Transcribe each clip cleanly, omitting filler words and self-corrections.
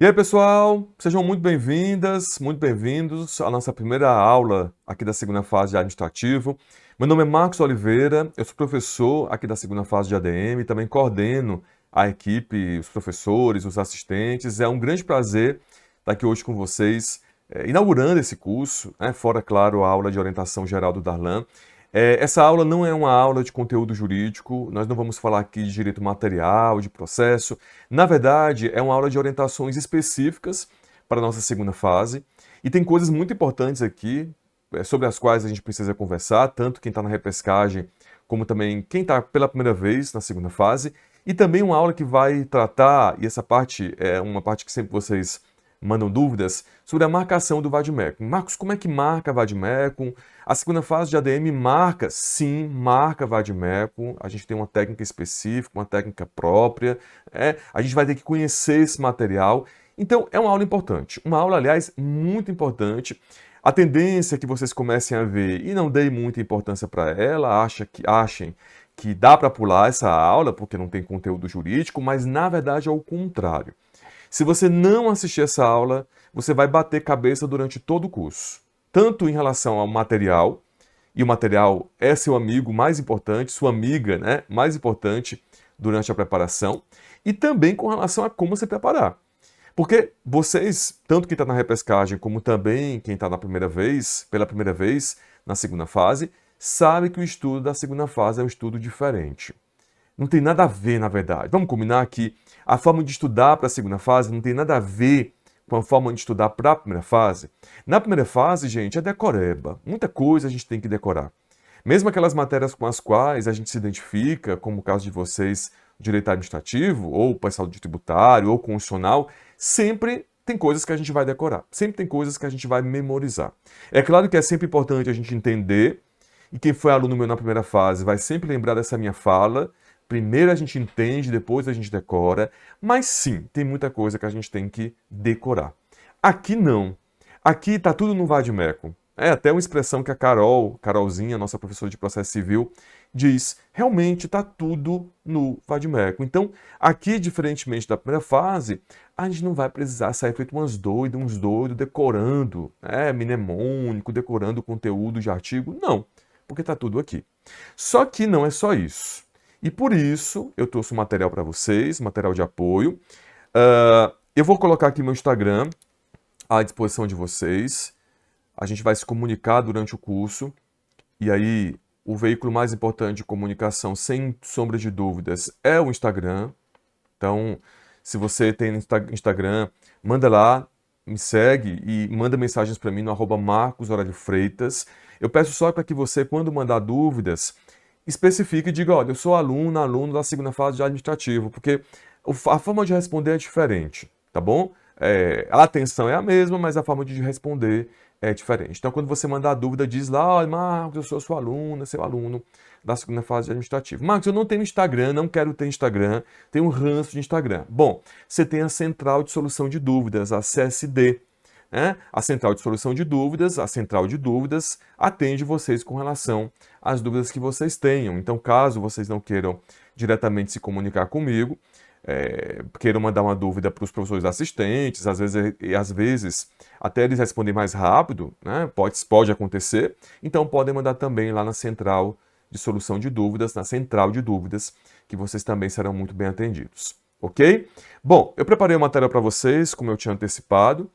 E aí, pessoal, sejam muito bem-vindos à nossa primeira aula aqui da segunda fase de administrativo. Meu nome é Marcos Oliveira, eu sou professor aqui da segunda fase de ADM, também coordeno a equipe, os professores, os assistentes. É um grande prazer estar aqui hoje com vocês, inaugurando esse curso, fora, claro, a aula de orientação geral do Darlan. Essa aula não é uma aula de conteúdo jurídico, nós não vamos falar aqui de direito material, de processo. Na verdade, é uma aula de orientações específicas para a nossa segunda fase. E tem coisas muito importantes aqui, sobre as quais a gente precisa conversar, tanto quem está na repescagem, como também quem está pela primeira vez na segunda fase. E também uma aula que vai tratar, e essa parte é uma parte que sempre vocês mandam dúvidas, sobre a marcação do vade-mecum. Marcos, como é que marca vade-mecum? A segunda fase de ADM marca, sim, marca vade-mecum. A gente tem uma técnica específica, uma técnica própria. A gente vai ter que conhecer esse material. Então, é uma aula importante. Uma aula, aliás, muito importante. A tendência é que vocês comecem a ver e não deem muita importância para ela, achem que dá para pular essa aula porque não tem conteúdo jurídico, mas na verdade é o contrário. Se você não assistir essa aula, você vai bater cabeça durante todo o curso. Tanto em relação ao material, e o material é seu amigo mais importante, sua amiga, mais importante durante a preparação, e também com relação a como se preparar. Porque vocês, tanto quem está na repescagem, como também quem está pela primeira vez, na segunda fase, sabe que o estudo da segunda fase é um estudo diferente. Não tem nada a ver, na verdade. Vamos combinar que a forma de estudar para a segunda fase não tem nada a ver com a forma de estudar para a primeira fase. Na primeira fase, gente, é decoreba. Muita coisa a gente tem que decorar. Mesmo aquelas matérias com as quais a gente se identifica, como o caso de vocês, direito administrativo, ou pessoal de tributário, ou constitucional, sempre tem coisas que a gente vai decorar. Sempre tem coisas que a gente vai memorizar. É claro que é sempre importante a gente entender, e quem foi aluno meu na primeira fase vai sempre lembrar dessa minha fala. Primeiro a gente entende, depois a gente decora, mas sim, tem muita coisa que a gente tem que decorar. Aqui não. Aqui está tudo no vade-mecum. É até uma expressão que a Carolzinha, nossa professora de processo civil, diz, realmente está tudo no vade-mecum. Então, aqui, diferentemente da primeira fase, a gente não vai precisar sair feito uns doidos decorando, mnemônico, decorando o conteúdo de artigo, não, porque está tudo aqui. Só que não é só isso. E por isso, eu trouxe um material para vocês, material de apoio. Eu vou colocar aqui meu Instagram à disposição de vocês. A gente vai se comunicar durante o curso. E aí, o veículo mais importante de comunicação, sem sombra de dúvidas, é o Instagram. Então, se você tem Instagram, manda lá, me segue e manda mensagens para mim no @MarcosAurélioFreitas. Eu peço só para que você, quando mandar dúvidas, especifique e diga, olha, eu sou aluno da segunda fase de administrativo, porque a forma de responder é diferente, tá bom? A atenção é a mesma, mas a forma de responder é diferente. Então, quando você mandar dúvida, diz lá, olha, Marcos, eu sou seu aluno da segunda fase de administrativo. Marcos, eu não tenho Instagram, não quero ter Instagram, tenho um ranço de Instagram. Bom, você tem a Central de Solução de Dúvidas, a CSD. A Central de Solução de Dúvidas, a Central de Dúvidas, atende vocês com relação às dúvidas que vocês tenham. Então, caso vocês não queiram diretamente se comunicar comigo, queiram mandar uma dúvida para os professores assistentes, às vezes até eles respondem mais rápido, pode acontecer, então podem mandar também lá na Central de Solução de Dúvidas, na Central de Dúvidas, que vocês também serão muito bem atendidos. Ok? Bom, eu preparei uma matéria para vocês, como eu tinha antecipado.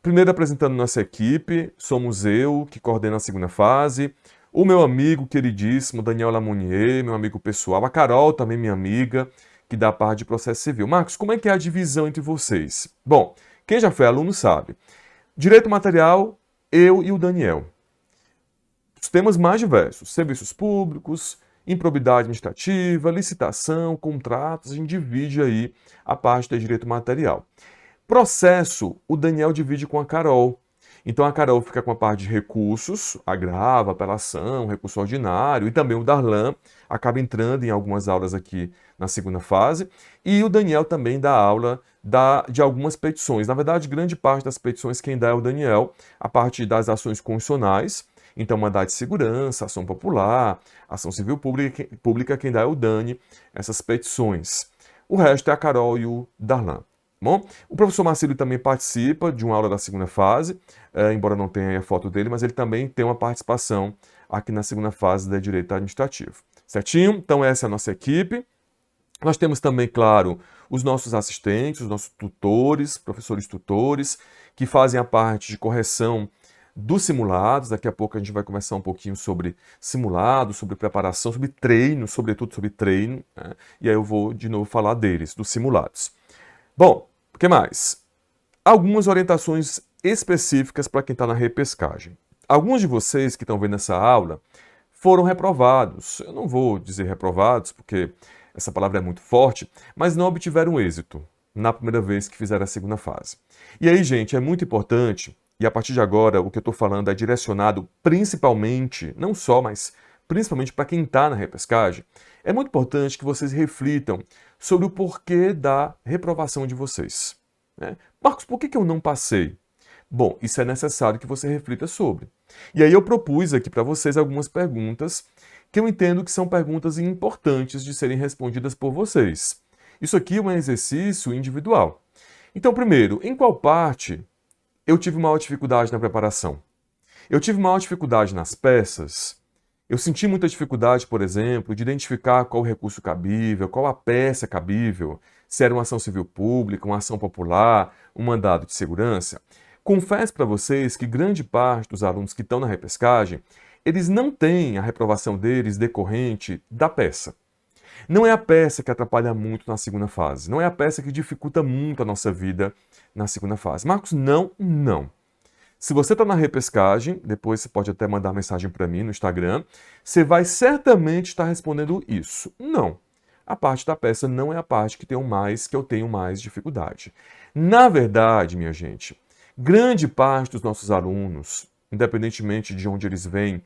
Primeiro apresentando nossa equipe, somos eu, que coordeno a segunda fase, o meu amigo queridíssimo, Daniel Lamounier, meu amigo pessoal, a Carol, também minha amiga, que dá parte de processo civil. Marcos, como é que é a divisão entre vocês? Bom, quem já foi aluno sabe. Direito material, eu e o Daniel. Os temas mais diversos, serviços públicos, improbidade administrativa, licitação, contratos, a gente divide aí a parte de direito material. Processo, o Daniel divide com a Carol. Então a Carol fica com a parte de recursos, agravo, apelação, recurso ordinário, e também o Darlan acaba entrando em algumas aulas aqui na segunda fase, e o Daniel também dá aula de algumas petições. Na verdade, grande parte das petições quem dá é o Daniel, a parte das ações constitucionais, então mandado de segurança, ação popular, ação civil pública quem dá é o Dani, essas petições. O resto é a Carol e o Darlan. Bom, o professor Marcílio também participa de uma aula da segunda fase, embora não tenha a foto dele, mas ele também tem uma participação aqui na segunda fase da Direito Administrativo. Certinho? Então essa é a nossa equipe. Nós temos também, claro, os nossos assistentes, os nossos tutores, professores tutores, que fazem a parte de correção dos simulados. Daqui a pouco a gente vai conversar um pouquinho sobre simulados, sobre preparação, sobre treino, sobretudo sobre treino, né? E aí eu vou de novo falar deles, dos simulados. Bom, o que mais? Algumas orientações específicas para quem está na repescagem. Alguns de vocês que estão vendo essa aula foram reprovados. Eu não vou dizer reprovados, porque essa palavra é muito forte, mas não obtiveram êxito na primeira vez que fizeram a segunda fase. E aí, gente, é muito importante, e a partir de agora o que eu estou falando é direcionado principalmente, não só, mas principalmente para quem está na repescagem, é muito importante que vocês reflitam sobre o porquê da reprovação de vocês. Né? Marcos, por que eu não passei? Bom, isso é necessário que você reflita sobre. E aí eu propus aqui para vocês algumas perguntas que eu entendo que são perguntas importantes de serem respondidas por vocês. Isso aqui é um exercício individual. Então, primeiro, em qual parte eu tive maior dificuldade na preparação? Eu tive maior dificuldade nas peças? Eu senti muita dificuldade, por exemplo, de identificar qual o recurso cabível, qual a peça cabível, se era uma ação civil pública, uma ação popular, um mandado de segurança. Confesso para vocês que grande parte dos alunos que estão na repescagem, eles não têm a reprovação deles decorrente da peça. Não é a peça que atrapalha muito na segunda fase. Não é a peça que dificulta muito a nossa vida na segunda fase. Marcos, não. Se você está na repescagem, depois você pode até mandar mensagem para mim no Instagram, você vai certamente estar respondendo isso. Não. A parte da peça não é a parte que eu tenho mais dificuldade. Na verdade, minha gente, grande parte dos nossos alunos, independentemente de onde eles vêm,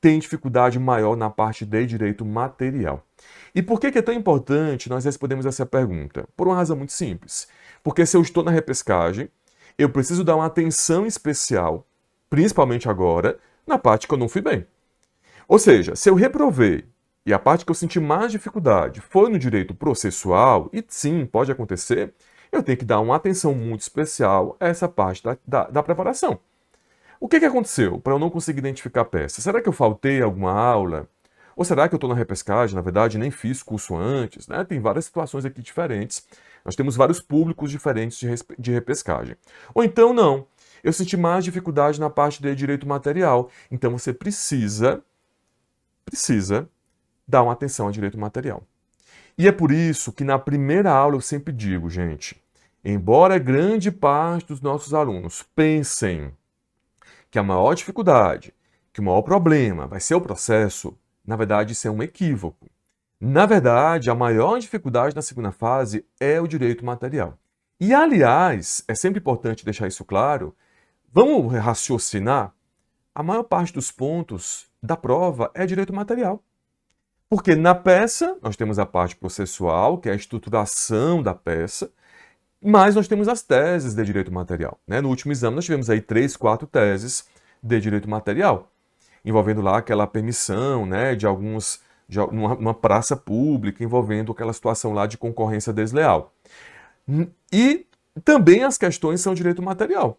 tem dificuldade maior na parte de direito material. E por que é tão importante nós respondemos essa pergunta? Por uma razão muito simples. Porque se eu estou na repescagem, eu preciso dar uma atenção especial, principalmente agora, na parte que eu não fui bem. Ou seja, se eu reprovei e a parte que eu senti mais dificuldade foi no direito processual, e sim, pode acontecer, eu tenho que dar uma atenção muito especial a essa parte da preparação. O que aconteceu para eu não conseguir identificar a peça? Será que eu faltei alguma aula? Ou será que eu estou na repescagem, na verdade, nem fiz curso antes? Né? Tem várias situações aqui diferentes. Nós temos vários públicos diferentes de repescagem. Ou então, não. Eu senti mais dificuldade na parte de direito material. Então, você precisa dar uma atenção ao direito material. E é por isso que na primeira aula eu sempre digo, gente, embora grande parte dos nossos alunos pensem que a maior dificuldade, que o maior problema vai ser o processo, na verdade isso é um equívoco. Na verdade, a maior dificuldade na segunda fase é o direito material. E, aliás, é sempre importante deixar isso claro, vamos raciocinar, a maior parte dos pontos da prova é direito material. Porque na peça, nós temos a parte processual, que é a estruturação da peça, mas nós temos as teses de direito material. Né? No último exame, nós tivemos aí 3, 4 teses de direito material, envolvendo lá aquela permissão, né, numa praça pública, envolvendo aquela situação lá de concorrência desleal. E também as questões são direito material.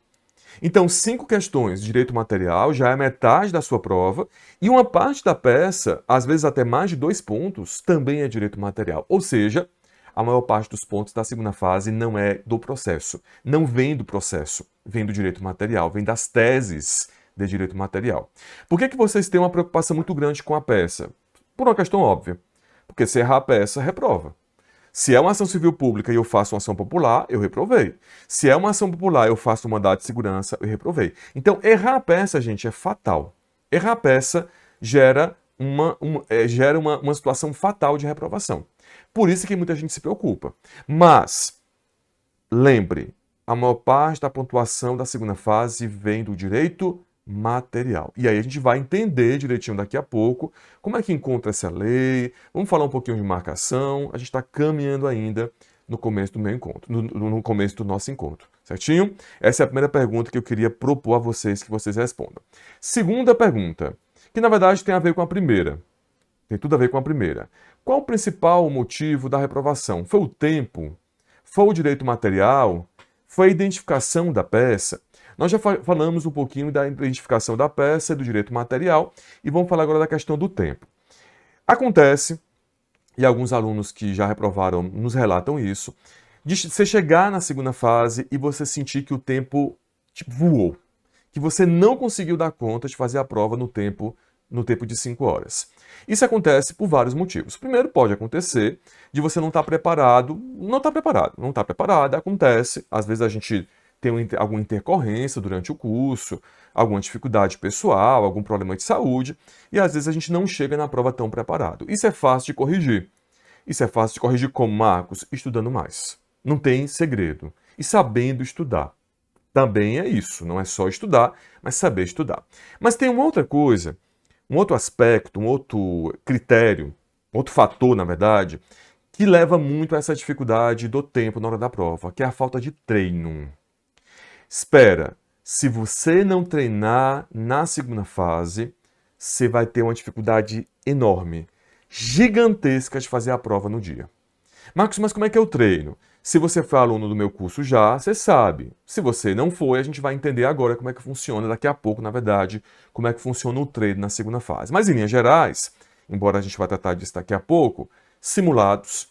Então, 5 questões de direito material já é metade da sua prova, e uma parte da peça, às vezes até mais de 2 pontos, também é direito material. Ou seja, a maior parte dos pontos da segunda fase não é do processo, não vem do processo, vem do direito material, vem das teses de direito material. Por que vocês têm uma preocupação muito grande com a peça? Por uma questão óbvia, porque se errar a peça, reprova. Se é uma ação civil pública e eu faço uma ação popular, eu reprovei. Se é uma ação popular e eu faço um mandado de segurança, eu reprovei. Então, errar a peça, gente, é fatal. Errar a peça gera uma situação fatal de reprovação. Por isso que muita gente se preocupa. Mas, lembre, a maior parte da pontuação da segunda fase vem do direito material. E aí a gente vai entender direitinho daqui a pouco como é que encontra essa lei, vamos falar um pouquinho de marcação, a gente está caminhando ainda no começo do meu encontro, no começo do nosso encontro, certinho? Essa é a primeira pergunta que eu queria propor a vocês que vocês respondam. Segunda pergunta, que na verdade tem a ver com a primeira, tem tudo a ver com a primeira. Qual o principal motivo da reprovação? Foi o tempo? foi o direito material, foi a identificação da peça. Nós já falamos um pouquinho da identificação da peça e do direito material e vamos falar agora da questão do tempo. Acontece, e alguns alunos que já reprovaram nos relatam isso, de você chegar na segunda fase e você sentir que o tempo voou, que você não conseguiu dar conta de fazer a prova no tempo de 5 horas. Isso acontece por vários motivos. Primeiro, pode acontecer de você não estar preparado, não está preparado, acontece. Às vezes a gente tem alguma intercorrência durante o curso, alguma dificuldade pessoal, algum problema de saúde, e às vezes a gente não chega na prova tão preparado. Isso é fácil de corrigir. Isso é fácil de corrigir como, Marcos? Estudando mais. Não tem segredo. E sabendo estudar. Também é isso, não é só estudar, mas saber estudar. Mas tem uma outra coisa, um outro aspecto, um outro critério, outro fator, na verdade, que leva muito a essa dificuldade do tempo na hora da prova, que é a falta de treino. Espera, se você não treinar na segunda fase, você vai ter uma dificuldade enorme, gigantesca de fazer a prova no dia. Marcos, mas como é que é o treino? Se você for aluno do meu curso já, você sabe. Se você não foi, a gente vai entender agora como é que funciona, daqui a pouco, na verdade, como é que funciona o treino na segunda fase. Mas em linhas gerais, embora a gente vá tratar disso daqui a pouco, simulados,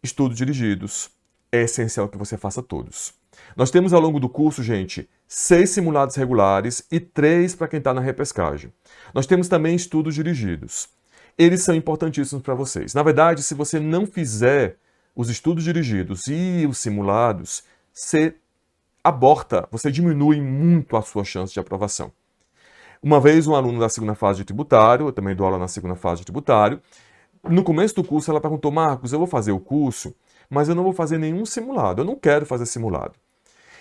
estudos dirigidos, é essencial que você faça todos. Nós temos ao longo do curso, gente, 6 simulados regulares e 3 para quem está na repescagem. Nós temos também estudos dirigidos. Eles são importantíssimos para vocês. Na verdade, se você não fizer os estudos dirigidos e os simulados, você aborta, você diminui muito a sua chance de aprovação. Uma vez um aluno da segunda fase de tributário, eu também dou aula na segunda fase de tributário, no começo do curso ela perguntou, Marcos, eu vou fazer o curso, mas eu não vou fazer nenhum simulado, eu não quero fazer simulado.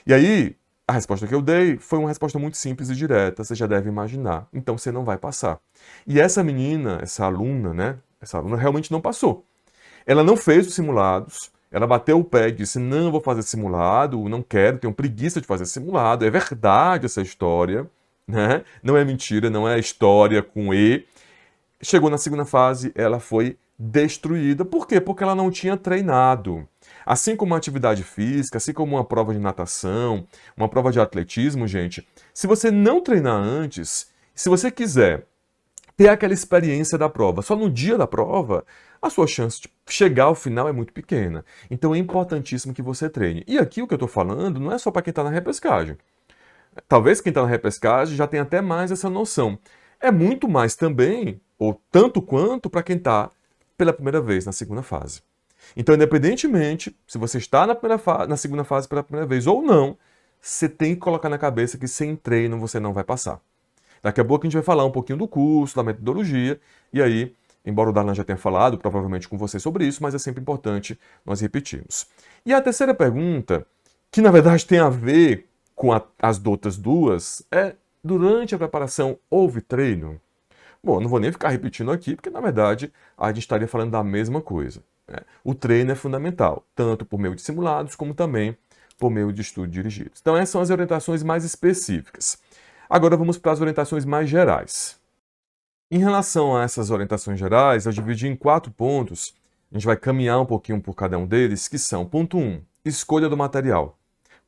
E aí, a resposta que eu dei foi uma resposta muito simples e direta, você já deve imaginar, então você não vai passar. E essa menina, essa aluna realmente não passou. Ela não fez os simulados, ela bateu o pé e disse, não, eu vou fazer simulado, não quero, tenho preguiça de fazer simulado. É verdade essa história, né? Não é mentira, não é história com E. Chegou na segunda fase, ela foi destruída. Por quê? Porque ela não tinha treinado. Assim como uma atividade física, assim como uma prova de natação, uma prova de atletismo, gente, se você não treinar antes, se você quiser ter aquela experiência da prova só no dia da prova, a sua chance de chegar ao final é muito pequena. Então é importantíssimo que você treine. E aqui o que eu estou falando não é só para quem está na repescagem. Talvez quem está na repescagem já tenha até mais essa noção. É muito mais também, ou tanto quanto, para quem está pela primeira vez na segunda fase. Então, independentemente se você está na segunda fase pela primeira vez ou não, você tem que colocar na cabeça que sem treino você não vai passar. Daqui a pouco a gente vai falar um pouquinho do curso, da metodologia, e aí, embora o Darlan já tenha falado provavelmente com você sobre isso, mas é sempre importante nós repetirmos. E a terceira pergunta, que na verdade tem a ver com as outras duas, é: durante a preparação houve treino? Bom, não vou nem ficar repetindo aqui, porque na verdade a gente estaria falando da mesma coisa, né? O treino é fundamental, tanto por meio de simulados, como também por meio de estudos dirigidos. Então essas são as orientações mais específicas. Agora vamos para as orientações mais gerais. Em relação a essas orientações gerais, eu dividi em 4 pontos. A gente vai caminhar um pouquinho por cada um deles, que são: ponto 1, escolha do material.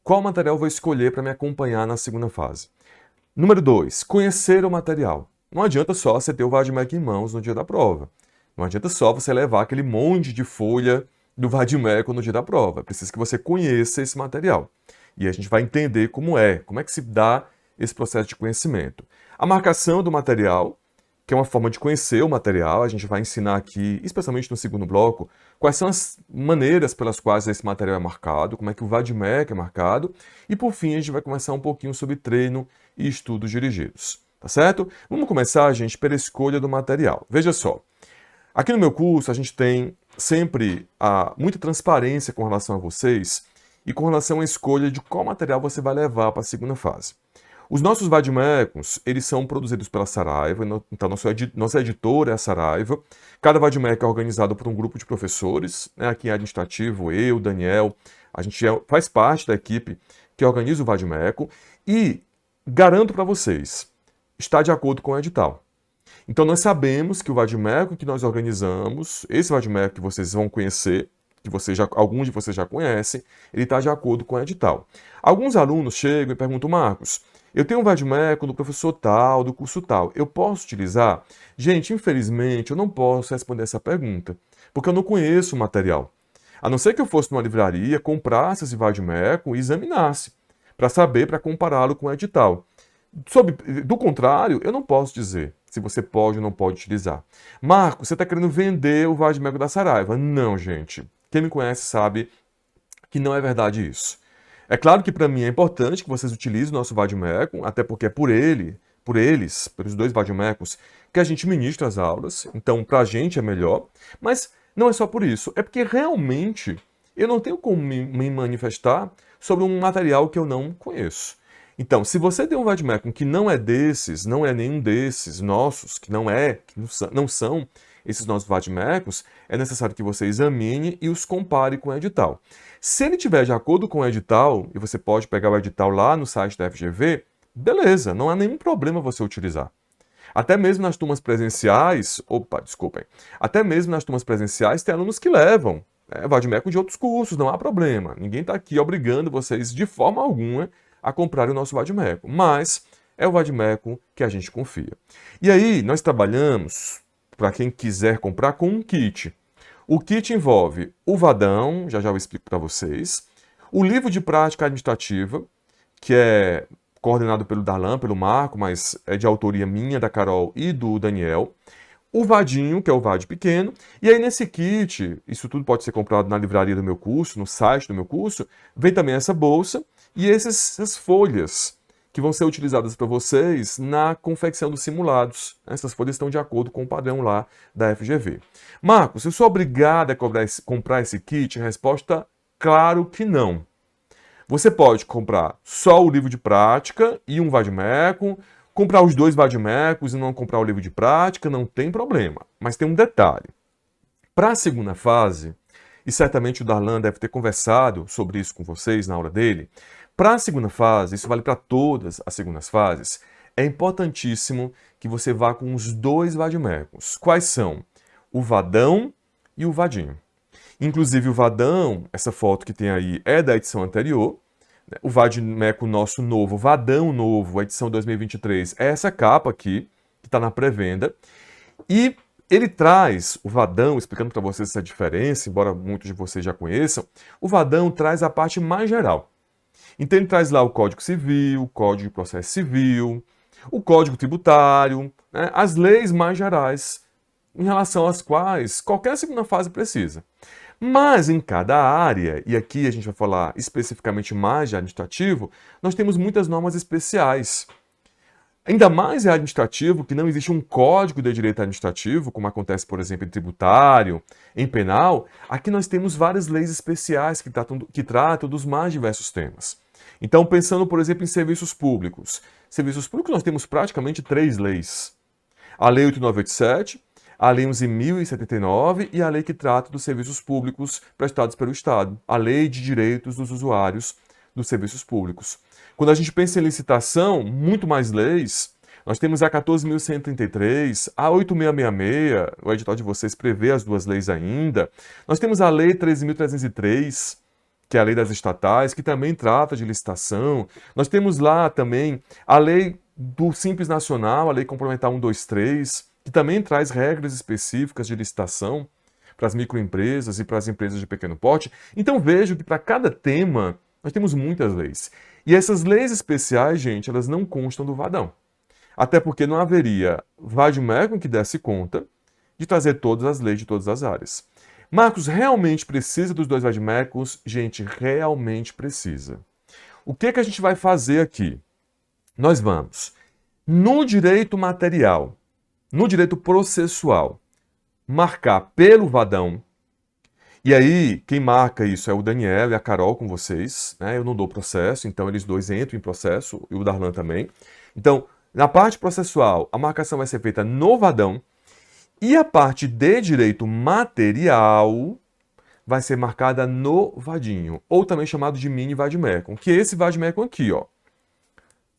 Qual material eu vou escolher para me acompanhar na segunda fase? Número 2, conhecer o material. Não adianta só você ter o Vadmec em mãos no dia da prova. Não adianta só você levar aquele monte de folha do Vadmec no dia da prova. É preciso que você conheça esse material. E a gente vai entender como é que se dá esse processo de conhecimento. A marcação do material, que é uma forma de conhecer o material, a gente vai ensinar aqui, especialmente no segundo bloco, quais são as maneiras pelas quais esse material é marcado, como é que o Vadmec é marcado, e por fim a gente vai conversar um pouquinho sobre treino e estudos dirigidos, tá certo? Vamos começar, gente, pela escolha do material. Veja só, aqui no meu curso a gente tem sempre muita transparência com relação a vocês e com relação à escolha de qual material você vai levar para a segunda fase. Os nossos Vadmecums, eles são produzidos pela Saraiva, então nossa editora é a Saraiva. Cada Vadmec é organizado por um grupo de professores, né? Aqui em administrativo, eu, Daniel, a gente faz parte da equipe que organiza o Vadmeco e garanto para vocês, está de acordo com o edital. Então nós sabemos que o Vadmeco que nós organizamos, esse Vadmeco que vocês vão conhecer, que alguns de vocês já conhecem, ele está de acordo com o edital. Alguns alunos chegam e perguntam, Marcos, eu tenho um vade-mecum do professor tal, do curso tal, eu posso utilizar? Gente, infelizmente, eu não posso responder essa pergunta, porque eu não conheço o material. A não ser que eu fosse numa livraria, comprasse esse vade-mecum e examinasse, para saber, para compará-lo com o edital. Do contrário, eu não posso dizer se você pode ou não pode utilizar. Marcos, você está querendo vender o vade-mecum da Saraiva? Não, gente. Quem me conhece sabe que não é verdade isso. É claro que para mim é importante que vocês utilizem o nosso vade-mecum, até porque é pelos dois vade-mecuns, que a gente ministra as aulas. Então, para a gente é melhor. Mas não é só por isso. É porque realmente eu não tenho como me manifestar sobre um material que eu não conheço. Então, se você tem um vade-mecum que não é desses, não é nenhum desses nossos, que não são esses nossos vade-mecuns, é necessário que você examine e os compare com o edital. Se ele tiver de acordo com o edital, e você pode pegar o edital lá no site da FGV, beleza, não há nenhum problema você utilizar. Até mesmo nas turmas presenciais, até mesmo nas turmas presenciais tem alunos que levam vade-mecum de outros cursos, não há problema. Ninguém está aqui obrigando vocês de forma alguma a comprar o nosso vade-mecum, mas é o vade-mecum que a gente confia. E aí, nós trabalhamos, para quem quiser comprar, com um kit. O kit envolve o vadão, já eu explico para vocês, o livro de prática administrativa, que é coordenado pelo Darlan, pelo Marco, mas é de autoria minha, da Carol e do Daniel, o vadinho, que é o vade pequeno, e aí nesse kit, isso tudo pode ser comprado na livraria do meu curso, no site do meu curso, vem também essa bolsa, e essas folhas que vão ser utilizadas para vocês na confecção dos simulados. Essas folhas estão de acordo com o padrão lá da FGV. Marcos, eu sou obrigado a comprar esse kit? A resposta, claro que não. Você pode comprar só o livro de prática e um vade-mecum, comprar os dois vade-mecuns e não comprar o livro de prática, não tem problema. Mas tem um detalhe. Para a segunda fase, e certamente o Darlan deve ter conversado sobre isso com vocês na aula dele, para a segunda fase, isso vale para todas as segundas fases, é importantíssimo que você vá com os dois vade-mecuns. Quais são? O vadão e o vadinho. Inclusive o vadão, essa foto que tem aí é da edição anterior. O vade-mecum nosso novo, vadão novo, a edição 2023, é essa capa aqui, que está na pré-venda. E ele traz o vadão, explicando para vocês essa diferença, embora muitos de vocês já conheçam, o vadão traz a parte mais geral. Então ele traz lá o Código Civil, o Código de Processo Civil, o Código Tributário, né, as leis mais gerais, em relação às quais qualquer segunda fase precisa. Mas em cada área, e aqui a gente vai falar especificamente mais de administrativo, nós temos muitas normas especiais. Ainda mais em administrativo, que não existe um código de direito administrativo, como acontece, por exemplo, em tributário, em penal. Aqui nós temos várias leis especiais que tratam dos mais diversos temas. Então, pensando, por exemplo, em serviços públicos. Serviços públicos nós temos praticamente 3 leis. A Lei 8987, a Lei 11.079 e a lei que trata dos serviços públicos prestados pelo Estado. A Lei de Direitos dos Usuários dos Serviços Públicos. Quando a gente pensa em licitação, muito mais leis. Nós temos a 14.133, a 8.666, o edital de vocês prevê as 2 leis ainda. Nós temos a Lei 13.303, que é a lei das estatais, que também trata de licitação. Nós temos lá também a lei do Simples Nacional, a Lei Complementar 123, que também traz regras específicas de licitação para as microempresas e para as empresas de pequeno porte. Então vejo que para cada tema nós temos muitas leis. E essas leis especiais, gente, elas não constam do vadão. Até porque não haveria vade-mecum que desse conta de trazer todas as leis de todas as áreas. Marcos, realmente precisa dos 2 vade-mecuns? Gente, realmente precisa. O que a gente vai fazer aqui? Nós vamos, no direito material, no direito processual, marcar pelo vadão. E aí, quem marca isso é o Daniel e a Carol com vocês, né? Eu não dou processo, então eles dois entram em processo, e o Darlan também. Então, na parte processual, a marcação vai ser feita no vadão, e a parte de direito material vai ser marcada no vadinho, ou também chamado de mini vade-mecum, que é esse vade-mecum aqui, ó.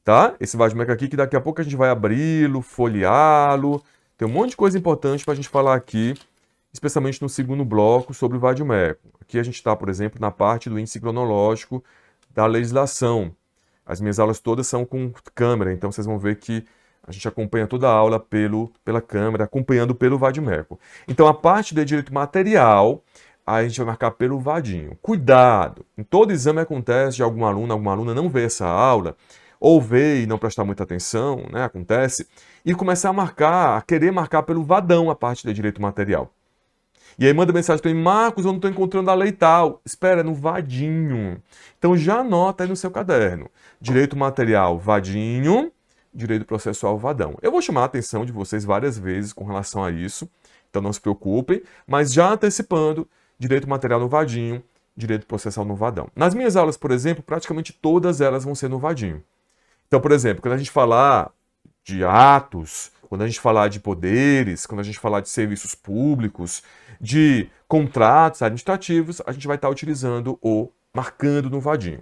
Tá? Esse vade-mecum aqui, que daqui a pouco a gente vai abri-lo, folheá-lo. Tem um monte de coisa importante para a gente falar aqui, especialmente no segundo bloco sobre o vade-mecum. Aqui a gente está, por exemplo, na parte do índice cronológico da legislação. As minhas aulas todas são com câmera, então vocês vão ver que a gente acompanha toda a aula pela câmera, acompanhando pelo vade-mecum. Então, a parte de direito material, a gente vai marcar pelo vadinho. Cuidado! Em todo exame acontece de alguma aluna não ver essa aula, ou ver e não prestar muita atenção, né? Acontece, e começar a marcar, a querer marcar pelo vadão a parte de direito material. E aí manda mensagem para mim, Marcos, eu não estou encontrando a lei tal. Espera, é no vadinho. Então já anota aí no seu caderno. Direito material, vadinho. Direito processual, vadão. Eu vou chamar a atenção de vocês várias vezes com relação a isso, então não se preocupem, mas já antecipando, direito material no vadinho, direito processual no vadão. Nas minhas aulas, por exemplo, praticamente todas elas vão ser no vadinho. Então, por exemplo, quando a gente falar de atos, quando a gente falar de poderes, quando a gente falar de serviços públicos, de contratos administrativos, a gente vai estar utilizando o marcando no vadinho.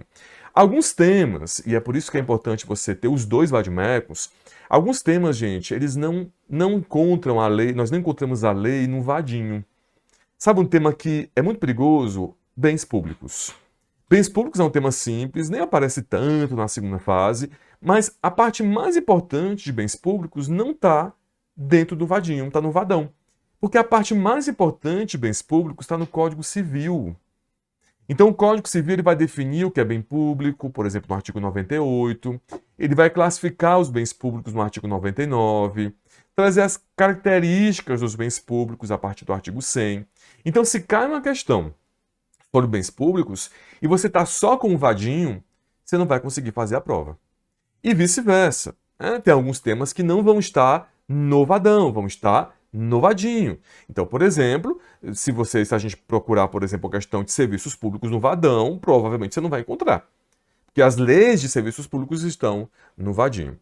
Alguns temas, e é por isso que é importante você ter os dois vade-mecums, alguns temas, gente, eles não encontram a lei, nós não encontramos a lei no vadinho. Sabe um tema que é muito perigoso? Bens públicos. Bens públicos é um tema simples, nem aparece tanto na segunda fase, mas a parte mais importante de bens públicos não está dentro do vadinho, está no vadão. Porque a parte mais importante de bens públicos está no Código Civil. Então, o Código Civil ele vai definir o que é bem público, por exemplo, no artigo 98. Ele vai classificar os bens públicos no artigo 99, trazer as características dos bens públicos a partir do artigo 100. Então, se cai uma questão sobre bens públicos e você está só com o vadinho, você não vai conseguir fazer a prova. E vice-versa. Tem alguns temas que não vão estar no vadão, vão estar no vadinho. Então, por exemplo, se a gente procurar, por exemplo, a questão de serviços públicos no vadão, provavelmente você não vai encontrar. Porque as leis de serviços públicos estão no vadinho.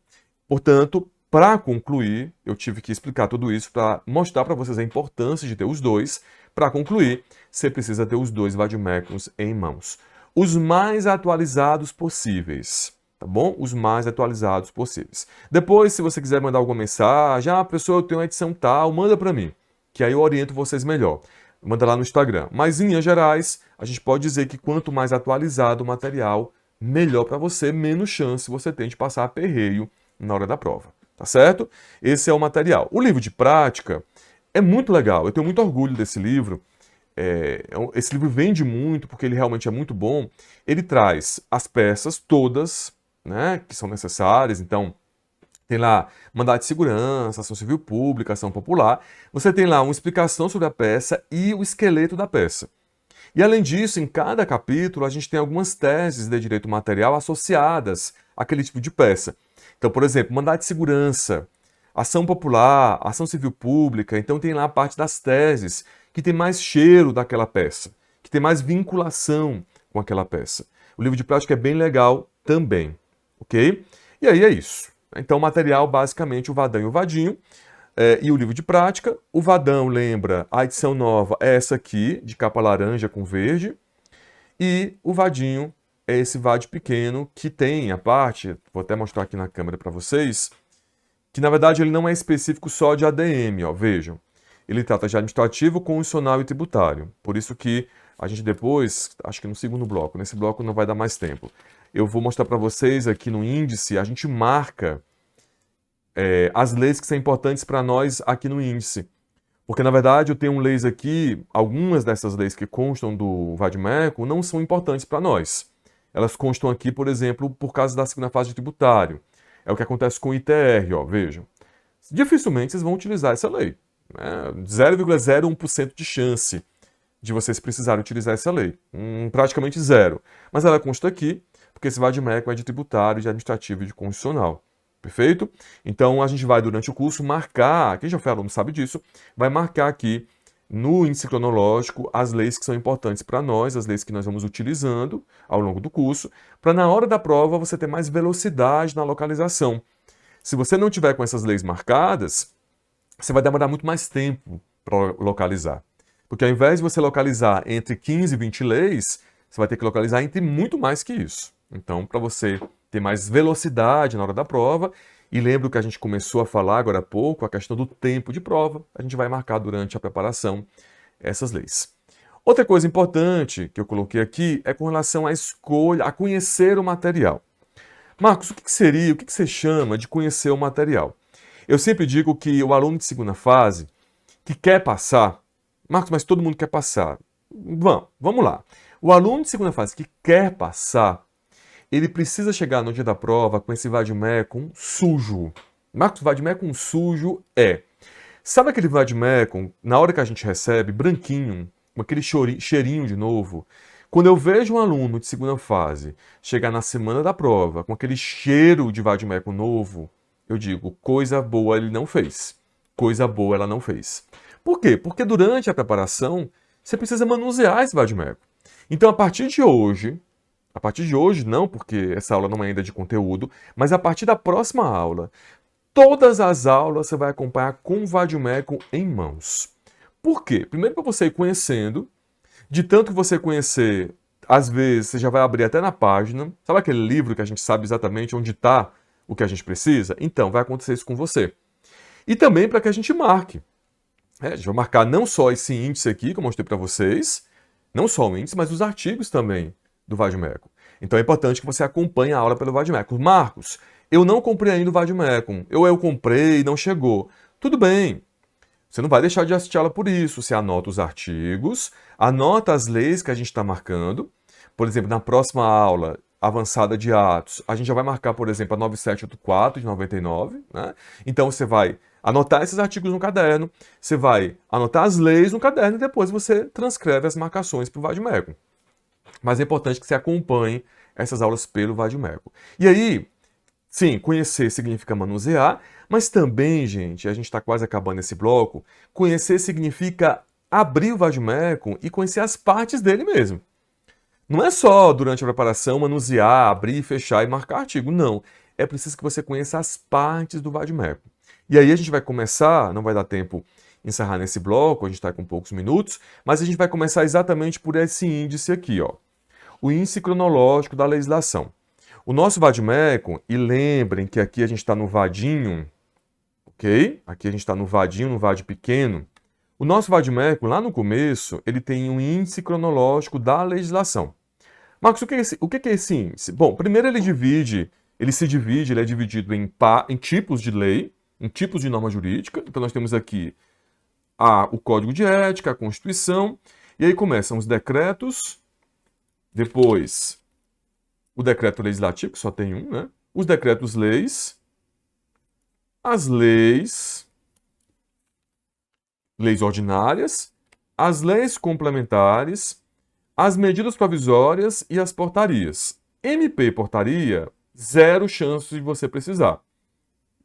Portanto, para concluir, eu tive que explicar tudo isso para mostrar para vocês a importância de ter os dois. Para concluir, você precisa ter os dois vade-mecums em mãos. Os mais atualizados possíveis. Tá bom? Os mais atualizados possíveis. Depois, se você quiser mandar alguma mensagem, professor, eu tenho uma edição tal, manda para mim, que aí eu oriento vocês melhor. Manda lá no Instagram. Mas, em linhas gerais, a gente pode dizer que quanto mais atualizado o material, melhor para você, menos chance você tem de passar aperreio na hora da prova. Tá certo? Esse é o material. O livro de prática é muito legal. Eu tenho muito orgulho desse livro. Esse livro vende muito, porque ele realmente é muito bom. Ele traz as peças todas, né, que são necessárias. Então, tem lá mandado de segurança, ação civil pública, ação popular. Você tem lá uma explicação sobre a peça e o esqueleto da peça. E além disso, em cada capítulo, a gente tem algumas teses de direito material associadas àquele tipo de peça. Então, por exemplo, mandado de segurança, ação popular, ação civil pública. Então tem lá a parte das teses, que tem mais cheiro daquela peça, que tem mais vinculação com aquela peça. O livro de prática é bem legal também. Ok? E aí é isso. Então, o material, basicamente, o vadão e o vadinho. E o livro de prática. O vadão lembra a edição nova, é essa aqui, de capa laranja com verde. E o vadinho é esse vade pequeno que tem a parte, vou até mostrar aqui na câmera para vocês, que na verdade ele não é específico só de ADM, ó, vejam. Ele trata de administrativo, constitucional e tributário. Por isso que a gente depois, acho que no segundo bloco, nesse bloco não vai dar mais tempo. Eu vou mostrar para vocês aqui no índice, a gente marca as leis que são importantes para nós aqui no índice. Porque, na verdade, eu tenho leis aqui, algumas dessas leis que constam do vade-mecum não são importantes para nós. Elas constam aqui, por exemplo, por causa da segunda fase de tributário. É o que acontece com o ITR, ó, vejam. Dificilmente vocês vão utilizar essa lei. 0,01% de chance de vocês precisarem utilizar essa lei. Praticamente zero. Mas ela consta aqui, porque esse vade-mecum é de tributário, de administrativo e de constitucional. Perfeito? Então, a gente vai, durante o curso, marcar, quem já foi aluno sabe disso, vai marcar aqui no índice cronológico as leis que são importantes para nós, as leis que nós vamos utilizando ao longo do curso, para na hora da prova você ter mais velocidade na localização. Se você não tiver com essas leis marcadas, você vai demorar muito mais tempo para localizar. Porque ao invés de você localizar entre 15 e 20 leis, você vai ter que localizar entre muito mais que isso. Então, para você ter mais velocidade na hora da prova, e lembra que a gente começou a falar agora há pouco, a questão do tempo de prova, a gente vai marcar durante a preparação essas leis. Outra coisa importante que eu coloquei aqui é com relação à escolha, a conhecer o material. Marcos, o que seria, o que você chama de conhecer o material? Eu sempre digo que o aluno de segunda fase que quer passar, Marcos, mas todo mundo quer passar. Vamos lá. O aluno de segunda fase que quer passar, ele precisa chegar no dia da prova com esse vade-mecum sujo. Marcos, vade-mecum sujo é... Sabe aquele vade-mecum, na hora que a gente recebe, branquinho, com aquele cheirinho de novo? Quando eu vejo um aluno de segunda fase chegar na semana da prova com aquele cheiro de vade-mecum novo, eu digo, coisa boa ele não fez. Coisa boa ela não fez. Por quê? Porque durante a preparação, você precisa manusear esse vade-mecum. Então, a partir de hoje não, porque essa aula não é ainda de conteúdo, mas a partir da próxima aula, todas as aulas você vai acompanhar com o vade-mecum em mãos. Por quê? Primeiro para você ir conhecendo, de tanto que você conhecer, às vezes você já vai abrir até na página, sabe aquele livro que a gente sabe exatamente onde está o que a gente precisa? Então, vai acontecer isso com você. E também para que a gente marque. A gente vai marcar não só esse índice aqui, que eu mostrei para vocês, não só o índice, mas os artigos também do vade-mecum. Então é importante que você acompanhe a aula pelo vade-mecum. Marcos, eu não comprei ainda o vade-mecum, eu comprei e não chegou. Tudo bem, você não vai deixar de assistir a aula por isso. Você anota os artigos, anota as leis que a gente está marcando. Por exemplo, na próxima aula avançada de Atos, a gente já vai marcar, por exemplo, a 9784 de 99. Né? Então você vai anotar esses artigos no caderno, você vai anotar as leis no caderno e depois você transcreve as marcações para o vade-mecum. Mas é importante que você acompanhe essas aulas pelo vade-mecum. E aí, sim, conhecer significa manusear, mas também, gente, a gente está quase acabando esse bloco, conhecer significa abrir o vade-mecum e conhecer as partes dele mesmo. Não é só durante a preparação manusear, abrir, fechar e marcar artigo, não. É preciso que você conheça as partes do vade-mecum. E aí a gente vai começar, não vai dar tempo encerrar nesse bloco, a gente está com poucos minutos, mas a gente vai começar exatamente por esse índice aqui, ó, o índice cronológico da legislação. O nosso vade-mecum, e lembrem que aqui a gente está no vadinho, ok? Aqui a gente está no vadinho, no vade pequeno. O nosso vade-mecum, lá no começo, ele tem um índice cronológico da legislação. Marcos, o que é esse índice? Bom, primeiro ele é dividido em tipos de lei, em tipos de norma jurídica. Então nós temos aqui o Código de Ética, a Constituição, e aí começam os decretos, depois o decreto legislativo, que só tem um, né? Os decretos-leis, as leis ordinárias, as leis complementares, as medidas provisórias e as portarias. MP e portaria, zero chance de você precisar.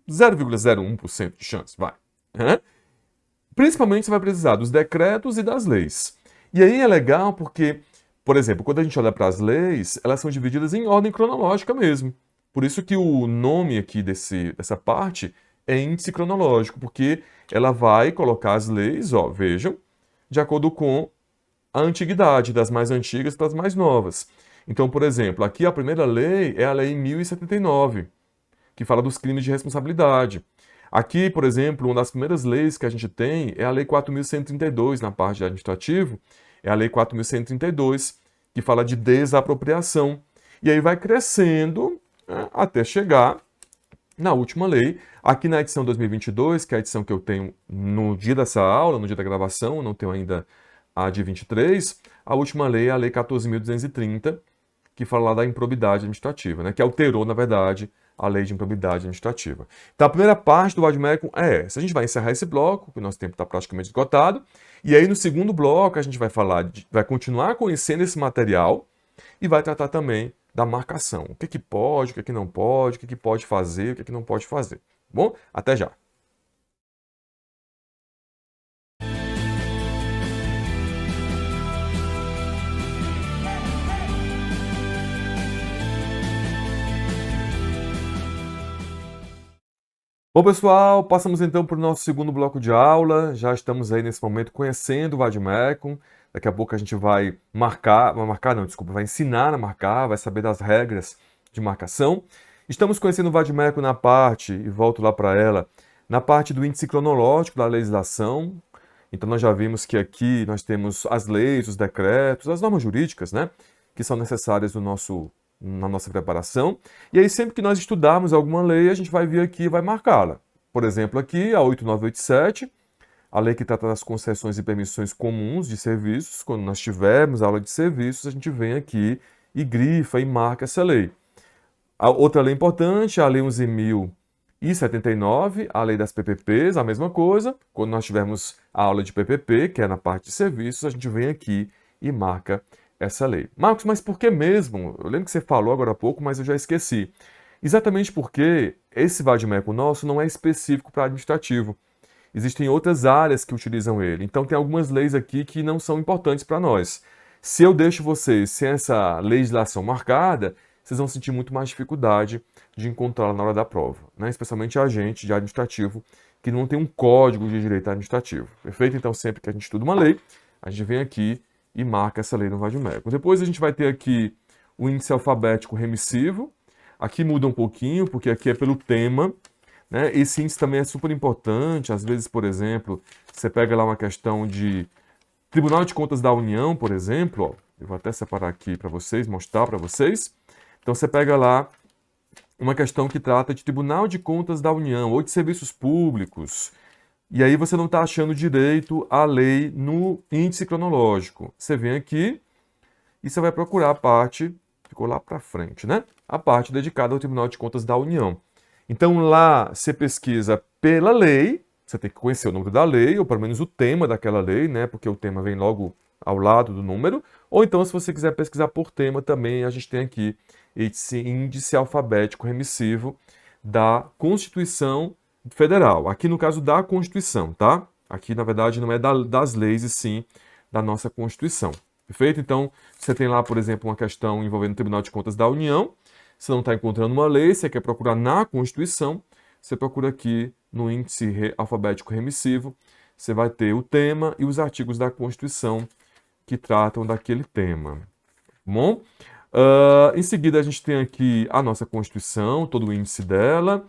0,01% de chance, vai. Principalmente você vai precisar dos decretos e das leis. E aí é legal porque, por exemplo, quando a gente olha para as leis, elas são divididas em ordem cronológica mesmo. Por isso que o nome aqui dessa parte é índice cronológico, porque ela vai colocar as leis, ó, vejam, de acordo com a antiguidade, das mais antigas para as mais novas. Então, por exemplo, aqui a primeira lei é a Lei 1079, que fala dos crimes de responsabilidade. Aqui, por exemplo, uma das primeiras leis que a gente tem é a Lei 4.132, na parte de administrativo, é a Lei 4.132, que fala de desapropriação. E aí vai crescendo, né, até chegar na última lei. Aqui na edição 2022, que é a edição que eu tenho no dia dessa aula, no dia da gravação, não tenho ainda a de 23, a última lei é a Lei 14.230, que fala lá da improbidade administrativa, né, que alterou, na verdade, a lei de improbidade administrativa. Então, a primeira parte do vade-mecum é essa. A gente vai encerrar esse bloco, porque o nosso tempo está praticamente esgotado. E aí, no segundo bloco, a gente vai vai continuar conhecendo esse material e vai tratar também da marcação. O que pode, o que não pode, o que pode fazer, o que não pode fazer. Bom, até já. Bom, pessoal, passamos então para o nosso segundo bloco de aula. Já estamos aí nesse momento conhecendo o vade-mecum. Daqui a pouco a gente vai vai ensinar a marcar, vai saber das regras de marcação. Estamos conhecendo o vade-mecum e volto lá para ela, na parte do índice cronológico da legislação. Então nós já vimos que aqui nós temos as leis, os decretos, as normas jurídicas, né, que são necessárias na nossa preparação. E aí sempre que nós estudarmos alguma lei, a gente vai vir aqui e vai marcá-la. Por exemplo, aqui a 8987, a lei que trata das concessões e permissões comuns de serviços. Quando nós tivermos aula de serviços, a gente vem aqui e grifa e marca essa lei. A outra lei importante, a Lei 11.079, a Lei das PPPs, a mesma coisa. Quando nós tivermos a aula de PPP, que é na parte de serviços, a gente vem aqui e marca essa lei. Marcos, mas por que mesmo? Eu lembro que você falou agora há pouco, mas eu já esqueci. Exatamente porque esse vade-mecum nosso não é específico para administrativo. Existem outras áreas que utilizam ele. Então tem algumas leis aqui que não são importantes para nós. Se eu deixo vocês sem essa legislação marcada, vocês vão sentir muito mais dificuldade de encontrá-la na hora da prova, né? Especialmente a gente de administrativo que não tem um código de direito administrativo. Perfeito? Então sempre que a gente estuda uma lei, a gente vem aqui e marca essa lei no vade-mecum. Depois a gente vai ter aqui o índice alfabético remissivo. Aqui muda um pouquinho, porque aqui é pelo tema, né? Esse índice também é super importante. Às vezes, por exemplo, você pega lá uma questão de Tribunal de Contas da União, por exemplo. Ó, eu vou até separar aqui para vocês, mostrar para vocês. Então você pega lá uma questão que trata de Tribunal de Contas da União ou de serviços públicos. E aí você não está achando direito à lei no índice cronológico. Você vem aqui e você vai procurar a parte, ficou lá para frente, né? A parte dedicada ao Tribunal de Contas da União. Então lá você pesquisa pela lei, você tem que conhecer o número da lei, ou pelo menos o tema daquela lei, né? Porque o tema vem logo ao lado do número. Ou então, se você quiser pesquisar por tema também, a gente tem aqui esse índice alfabético remissivo da Constituição Federal. Aqui no caso da Constituição, tá? Aqui, na verdade, não é das leis, e sim da nossa Constituição. Perfeito? Então, você tem lá, por exemplo, uma questão envolvendo o Tribunal de Contas da União. Você não está encontrando uma lei, você quer procurar na Constituição, você procura aqui no índice alfabético remissivo, você vai ter o tema e os artigos da Constituição que tratam daquele tema. Bom? Em seguida, a gente tem aqui a nossa Constituição, todo o índice dela.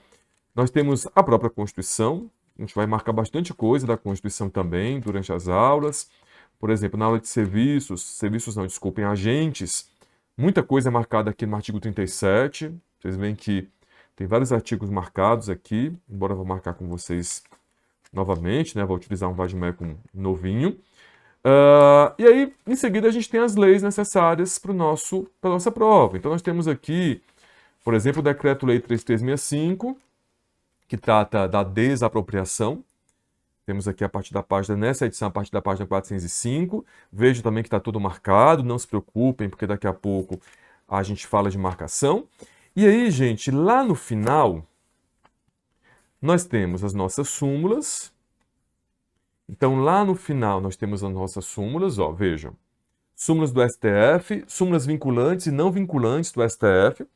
Nós temos a própria Constituição. A gente vai marcar bastante coisa da Constituição também durante as aulas. Por exemplo, na aula de agentes, muita coisa é marcada aqui no artigo 37. Vocês veem que tem vários artigos marcados aqui, embora eu vou marcar com vocês novamente, né? Vou utilizar um vade-mecum novinho. E aí, em seguida, a gente tem as leis necessárias para a nossa prova. Então, nós temos aqui, por exemplo, o Decreto-Lei 3365, que trata da desapropriação. Temos aqui a partir da página, nessa edição, a partir da página 405. Veja também que está tudo marcado, não se preocupem, porque daqui a pouco a gente fala de marcação. E aí, gente, lá no final, nós temos as nossas súmulas. Então, lá no final, nós temos as nossas súmulas, ó, vejam. Súmulas do STF, súmulas vinculantes e não vinculantes do STF,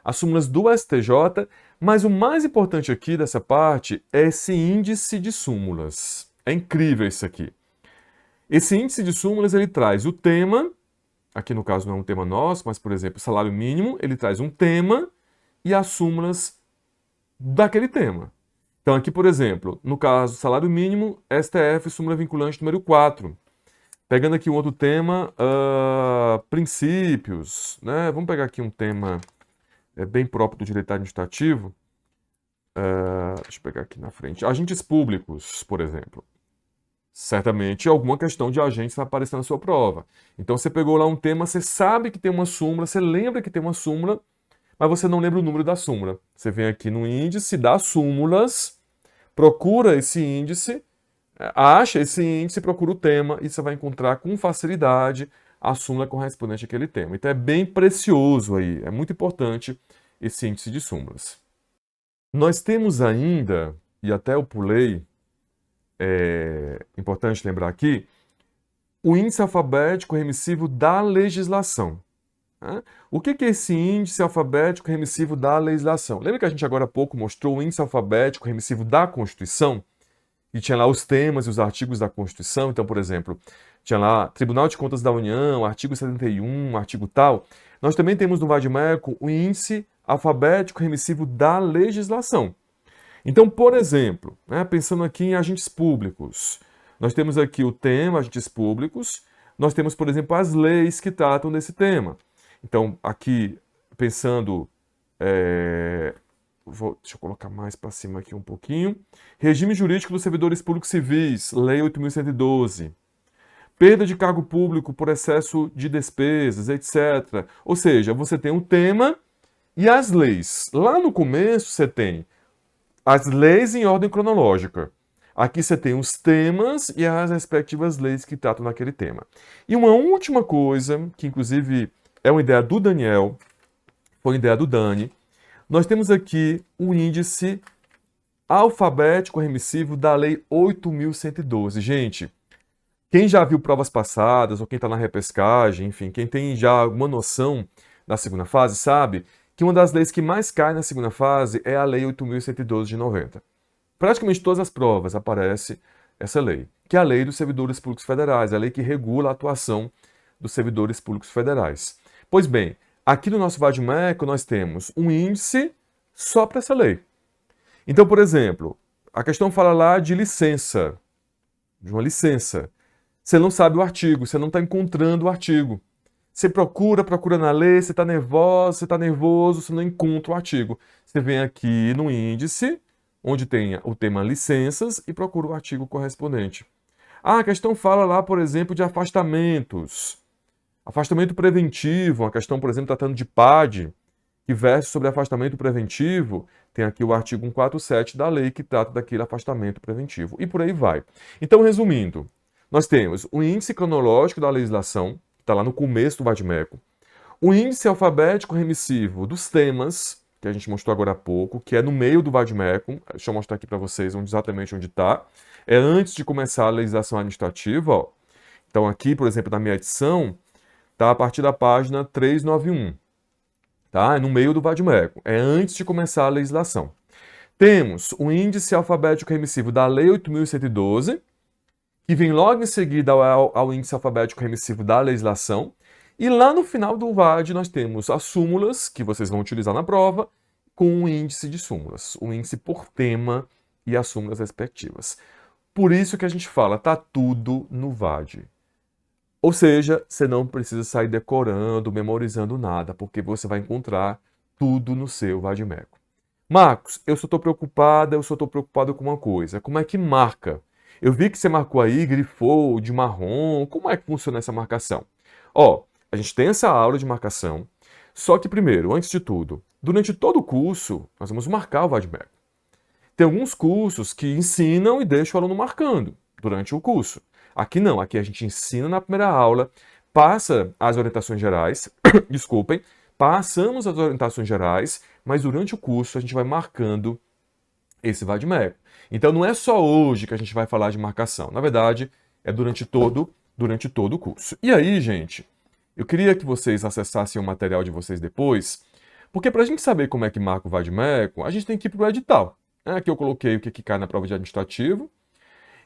as súmulas do STJ, mas o mais importante aqui dessa parte é esse índice de súmulas. É incrível isso aqui. Esse índice de súmulas, ele traz o tema, aqui no caso não é um tema nosso, mas, por exemplo, salário mínimo, ele traz um tema e as súmulas daquele tema. Então, aqui, por exemplo, no caso, salário mínimo, STF, súmula vinculante número 4. Pegando aqui um outro tema, princípios, né? Vamos pegar aqui um tema bem próprio do direito administrativo. Deixa eu pegar aqui na frente. Agentes públicos, por exemplo. Certamente alguma questão de agentes vai aparecer na sua prova. Então, você pegou lá um tema, você sabe que tem uma súmula, você lembra que tem uma súmula, mas você não lembra o número da súmula. Você vem aqui no índice das súmulas, procura esse índice, acha esse índice, procura o tema e você vai encontrar com facilidade a súmula correspondente àquele tema. Então é bem precioso aí, é muito importante esse índice de súmulas. Nós temos ainda, e até eu pulei, é importante lembrar aqui, o índice alfabético remissivo da legislação. O que é esse índice alfabético remissivo da legislação? Lembra que a gente agora há pouco mostrou o índice alfabético remissivo da Constituição? E tinha lá os temas e os artigos da Constituição. Então, por exemplo, tinha lá Tribunal de Contas da União, artigo 71, artigo tal. Nós também temos no vade-mecum o índice alfabético remissivo da legislação. Então, por exemplo, pensando aqui em agentes públicos, Nós temos aqui o tema, agentes públicos, nós temos, por exemplo, as leis que tratam desse tema. Então, aqui, pensando, deixa eu colocar mais para cima aqui um pouquinho. Regime jurídico dos servidores públicos civis, Lei 8.112. Perda de cargo público por excesso de despesas, etc. Ou seja, você tem um tema e as leis. Lá no começo você tem as leis em ordem cronológica. Aqui você tem os temas e as respectivas leis que tratam daquele tema. E uma última coisa, que inclusive é uma ideia do Daniel, foi uma ideia do Dani, nós temos aqui o índice alfabético remissivo da Lei 8.112. Gente, quem já viu provas passadas, ou quem está na repescagem, enfim, quem tem já alguma noção da segunda fase, sabe que uma das leis que mais cai na segunda fase é a Lei 8.112 de 90. Praticamente todas as provas aparece essa lei, que é a Lei dos Servidores Públicos Federais, a lei que regula a atuação dos servidores públicos federais. Pois bem, aqui no nosso VADMECO nós temos um índice só para essa lei. Então, por exemplo, a questão fala lá de licença, de uma licença. Você não sabe o artigo, você não está encontrando o artigo. Você procura na lei, você está nervosa, você está nervoso, você não encontra o artigo. Você vem aqui no índice, onde tem o tema licenças, e procura o artigo correspondente. Ah, a questão fala lá, por exemplo, de afastamentos. Afastamento preventivo, a questão, por exemplo, tratando de PAD, que versa sobre afastamento preventivo, tem aqui o artigo 147 da lei que trata daquele afastamento preventivo. E por aí vai. Então, resumindo, nós temos o índice cronológico da legislação, que está lá no começo do VADMECO, o índice alfabético remissivo dos temas, que a gente mostrou agora há pouco, que é no meio do VADMECO. Deixa eu mostrar aqui para vocês exatamente onde está. É antes de começar a legislação administrativa. Ó. Então aqui, por exemplo, na minha edição, está a partir da página 391. Tá? É no meio do VADMECO. É antes de começar a legislação. Temos o índice alfabético remissivo da Lei 8.112, que vem logo em seguida ao índice alfabético remissivo da legislação. E lá no final do VAD nós temos as súmulas, que vocês vão utilizar na prova, com o índice de súmulas, o índice por tema e as súmulas respectivas. Por isso que a gente fala, tá tudo no VAD. Ou seja, você não precisa sair decorando, memorizando nada, porque você vai encontrar tudo no seu VADMECO. Marcos, eu só estou preocupado com uma coisa, como é que marca? Eu vi que você marcou aí, grifou de marrom, como é que funciona essa marcação? Ó, a gente tem essa aula de marcação, só que primeiro, antes de tudo, durante todo o curso, nós vamos marcar o VADMECO. Tem alguns cursos que ensinam e deixam o aluno marcando durante o curso. Aqui não, aqui a gente ensina na primeira aula, passa as orientações gerais, desculpem, passamos as orientações gerais, mas durante o curso a gente vai marcando esse VADMECO. Então não é só hoje que a gente vai falar de marcação, na verdade é durante todo o curso. E aí, gente, eu queria que vocês acessassem o material de vocês depois, porque para a gente saber como é que marca o VADMECO, a gente tem que ir para o edital. Aqui eu coloquei o que cai na prova de administrativo,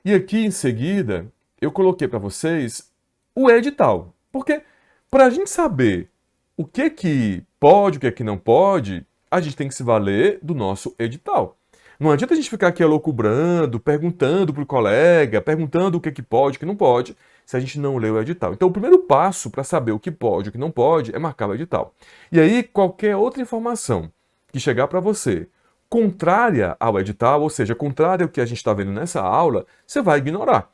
e aqui em seguida eu coloquei para vocês o edital. Porque para a gente saber o que pode, o que não pode, a gente tem que se valer do nosso edital. Não adianta a gente ficar aqui alocubrando, perguntando para o colega, perguntando o que pode, o que não pode, se a gente não lê o edital. Então, o primeiro passo para saber o que pode e o que não pode é marcar o edital. E aí, qualquer outra informação que chegar para você contrária ao edital, ou seja, contrária ao que a gente está vendo nessa aula, você vai ignorar.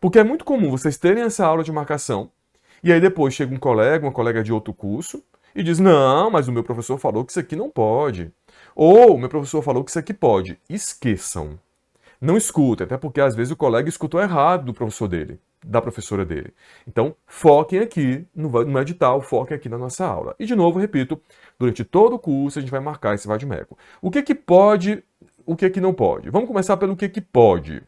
Porque é muito comum vocês terem essa aula de marcação, e aí depois chega um colega, uma colega de outro curso, e diz, não, mas o meu professor falou que isso aqui não pode. Ou o meu professor falou que isso aqui pode. Esqueçam. Não escutem, até porque às vezes o colega escutou errado do professor dele, da professora dele. Então, foquem aqui no edital, foquem aqui na nossa aula. E de novo, repito, durante todo o curso a gente vai marcar esse VADMECO. O que pode, o que não pode? Vamos começar pelo que pode.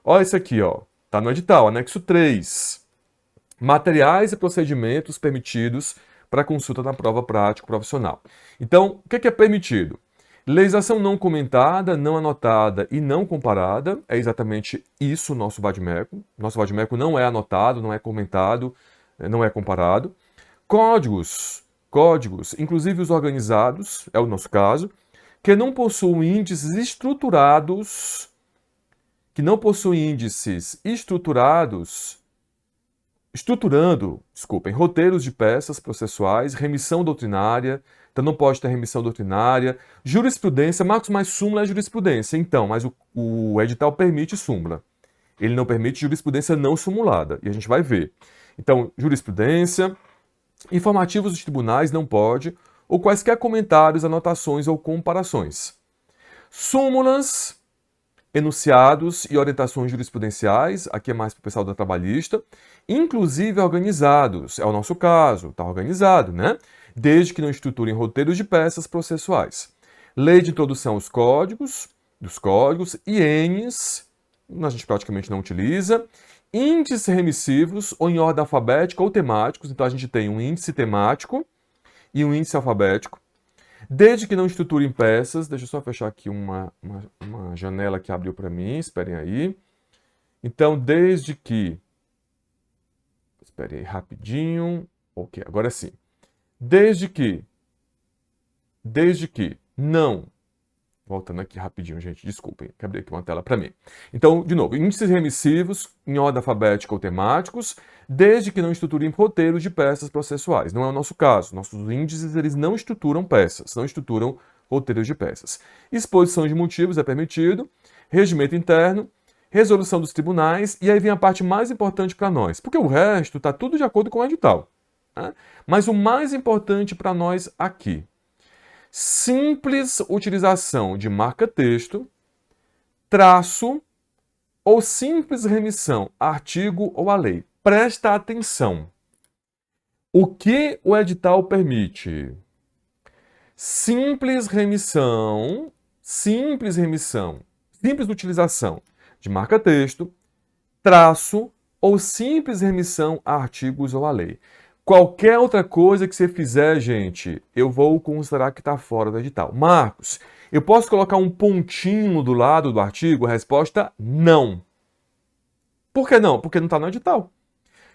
Olha isso aqui, ó. Tá no edital, anexo 3. Materiais e procedimentos permitidos para consulta na prova prática profissional. Então, o que é permitido? Legislação não comentada, não anotada e não comparada, é exatamente isso o nosso VADMECO. Nosso VADMECO não é anotado, não é comentado, não é comparado. Códigos, inclusive os organizados, é o nosso caso, que não possuem índices estruturados que não possui índices roteiros de peças processuais, remissão doutrinária, então não pode ter remissão doutrinária, jurisprudência, Marcos, mais súmula é jurisprudência, então, mas o edital permite súmula. Ele não permite jurisprudência não sumulada, e a gente vai ver. Então, jurisprudência, informativos dos tribunais não pode, ou quaisquer comentários, anotações ou comparações. Súmulas, enunciados e orientações jurisprudenciais, aqui é mais para o pessoal da trabalhista, inclusive organizados, é o nosso caso, está organizado, né? Desde que não estruturem roteiros de peças processuais. Lei de introdução aos códigos, dos códigos, ienes, a gente praticamente não utiliza, índices remissivos ou em ordem alfabética ou temáticos, então a gente tem um índice temático e um índice alfabético, desde que não estruturem peças, deixa eu só fechar aqui uma janela que abriu para mim, esperem aí. Então, desde que, esperem aí rapidinho, ok, agora sim. Desde que não, voltando aqui rapidinho, gente, desculpem, que abri aqui uma tela para mim. Então, de novo, índices remissivos em ordem alfabética ou temáticos, desde que não estruturem roteiros de peças processuais. Não é o nosso caso. Nossos índices, eles não estruturam peças, não estruturam roteiros de peças. Exposição de motivos é permitido, regimento interno, resolução dos tribunais, e aí vem a parte mais importante para nós, porque o resto está tudo de acordo com o edital, né? Mas o mais importante para nós aqui, simples utilização de marca-texto, traço ou simples remissão a artigo ou a lei. Presta atenção. O que o edital permite? Simples utilização de marca-texto, traço ou simples remissão a artigos ou a lei. Qualquer outra coisa que você fizer, gente, eu vou considerar que está fora do edital. Marcos, eu posso colocar um pontinho do lado do artigo? A resposta, não. Por que não? Porque não está no edital.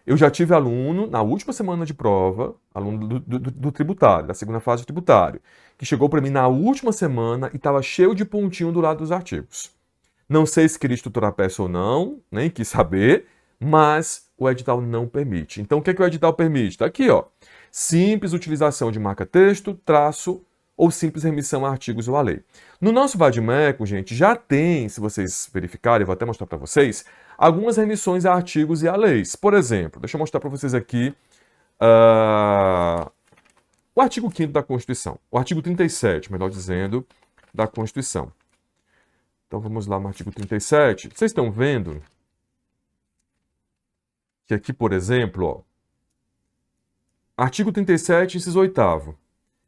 Eu já tive aluno, na última semana de prova, aluno do tributário, da segunda fase de tributário, que chegou para mim na última semana e estava cheio de pontinho do lado dos artigos. Não sei se queria estruturar a peça ou não, nem quis saber, mas o edital não permite. Então, o que é que o edital permite? Está aqui, ó. Simples utilização de marca-texto, traço ou simples remissão a artigos ou a lei. No nosso vade-mecum, gente, já tem, se vocês verificarem, eu vou até mostrar para vocês, algumas remissões a artigos e a leis. Por exemplo, deixa eu mostrar para vocês aqui o artigo 5º da Constituição, o artigo 37, melhor dizendo, da Constituição. Então, vamos lá no artigo 37. Vocês estão vendo que aqui, por exemplo, ó, artigo 37, inciso 8º.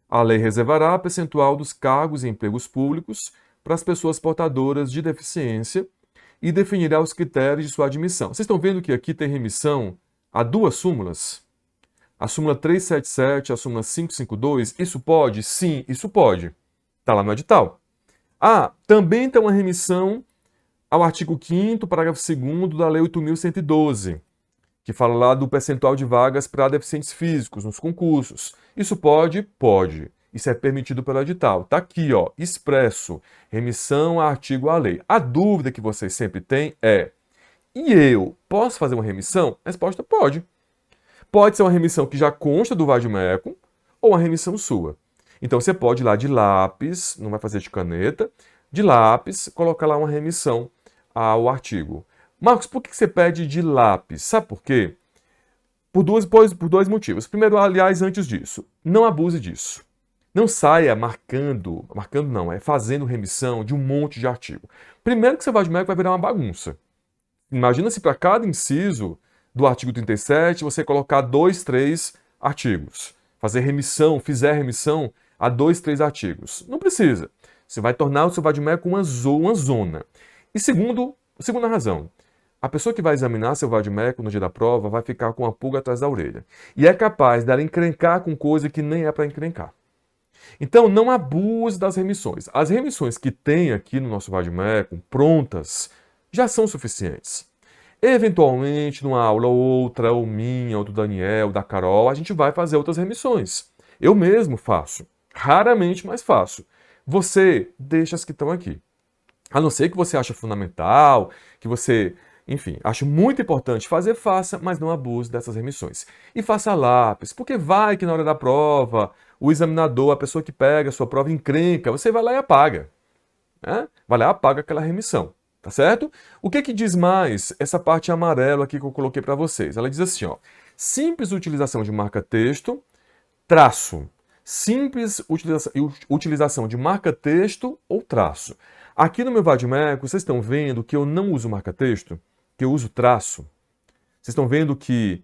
A lei reservará percentual dos cargos e empregos públicos para as pessoas portadoras de deficiência e definirá os critérios de sua admissão. Vocês estão vendo que aqui tem remissão a duas súmulas? A súmula 377 e a súmula 552. Isso pode? Sim, isso pode. Está lá no edital. Ah, também tem uma remissão ao artigo 5º, parágrafo 2º da Lei 8.112, que fala lá do percentual de vagas para deficientes físicos nos concursos. Isso pode? Pode. Isso é permitido pelo edital. Está aqui, ó, expresso, remissão a artigo à lei. A dúvida que vocês sempre têm é, e eu posso fazer uma remissão? A resposta pode. Pode ser uma remissão que já consta do vade-mecum ou uma remissão sua. Então você pode ir lá de lápis, não vai fazer de caneta, de lápis, colocar lá uma remissão ao artigo. Marcos, por que você pede de lápis? Sabe por quê? Por dois motivos. Primeiro, aliás, antes disso, não abuse disso. Não saia fazendo remissão de um monte de artigo. Primeiro que seu vade-mecum vai virar uma bagunça. Imagina se para cada inciso do artigo 37 você colocar 2, 3 artigos. Fizer remissão a 2, 3 artigos. Não precisa. Você vai tornar o seu vade-mecum uma zona. E segunda razão, a pessoa que vai examinar seu vade-mecum no dia da prova vai ficar com uma pulga atrás da orelha. E é capaz dela encrencar com coisa que nem é para encrencar. Então, não abuse das remissões. As remissões que tem aqui no nosso vade-mecum, prontas, já são suficientes. Eventualmente, numa aula ou outra, ou minha, ou do Daniel, da Carol, a gente vai fazer outras remissões. Eu mesmo faço. Raramente, mas faço. Você deixa as que estão aqui. A não ser que você ache fundamental, que você, enfim, ache muito importante fazer, faça, mas não abuse dessas remissões. E faça lápis, porque vai que na hora da prova, o examinador, a pessoa que pega a sua prova encrenca, você vai lá e apaga. Né? Vai lá e apaga aquela remissão. Tá certo? O que que diz mais essa parte amarela aqui que eu coloquei para vocês? Ela diz assim, ó, simples utilização de marca-texto, traço. Simples utilização de marca-texto ou traço. Aqui no meu Vadimeco, vocês estão vendo que eu não uso marca-texto, que eu uso traço. Vocês estão vendo que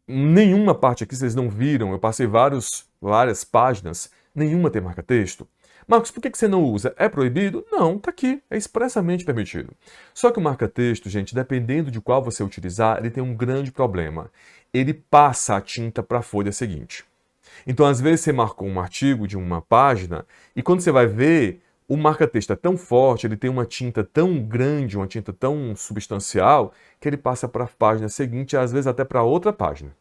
nenhuma parte aqui vocês não viram, eu passei várias páginas, nenhuma tem marca-texto. Marcos, por que você não usa? É proibido? Não, tá aqui, é expressamente permitido. Só que o marca-texto, gente, dependendo de qual você utilizar, ele tem um grande problema. Ele passa a tinta para a folha seguinte. Então, às vezes, você marcou um artigo de uma página e quando você vai ver, o marca-texto é tão forte, ele tem uma tinta tão grande, uma tinta tão substancial, que ele passa para a página seguinte e às vezes até para outra página.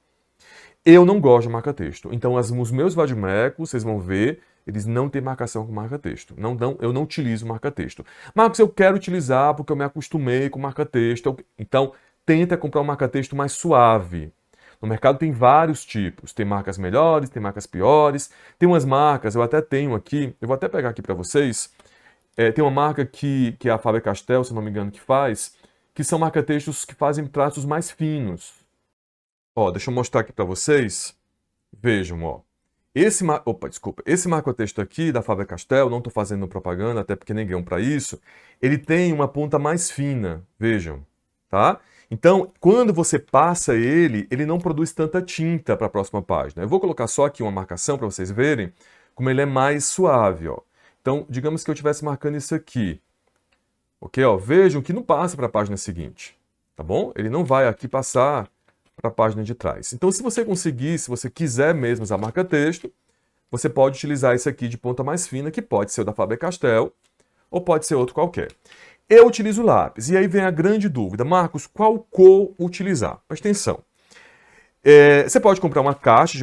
Eu não gosto de marca-texto. Então, os meus vademecums, vocês vão ver, eles não têm marcação com marca-texto. Eu não utilizo marca-texto. Marcos, eu quero utilizar porque eu me acostumei com marca-texto. Então, tenta comprar um marca-texto mais suave. No mercado tem vários tipos. Tem marcas melhores, tem marcas piores. Tem umas marcas, eu até tenho aqui, eu vou até pegar aqui para vocês. Tem uma marca que é a Faber-Castell, se não me engano, que faz, que são marca-textos que fazem traços mais finos. Ó, deixa eu mostrar aqui para vocês. Vejam, ó. Esse marca-texto aqui da Faber-Castell, não estou fazendo propaganda, até porque nem ganham para isso, ele tem uma ponta mais fina, vejam, tá? Então, quando você passa ele, ele não produz tanta tinta para a próxima página. Eu vou colocar só aqui uma marcação para vocês verem como ele é mais suave, ó. Então, digamos que eu estivesse marcando isso aqui, ok? Ó, vejam que não passa para a página seguinte, tá bom? Ele não vai aqui passar para a página de trás. Então, se você conseguir, se você quiser mesmo usar marca-texto, você pode utilizar esse aqui de ponta mais fina, que pode ser o da Faber-Castell ou pode ser outro qualquer. Eu utilizo lápis. E aí vem a grande dúvida. Marcos, qual cor utilizar? Presta atenção. Você pode comprar uma caixa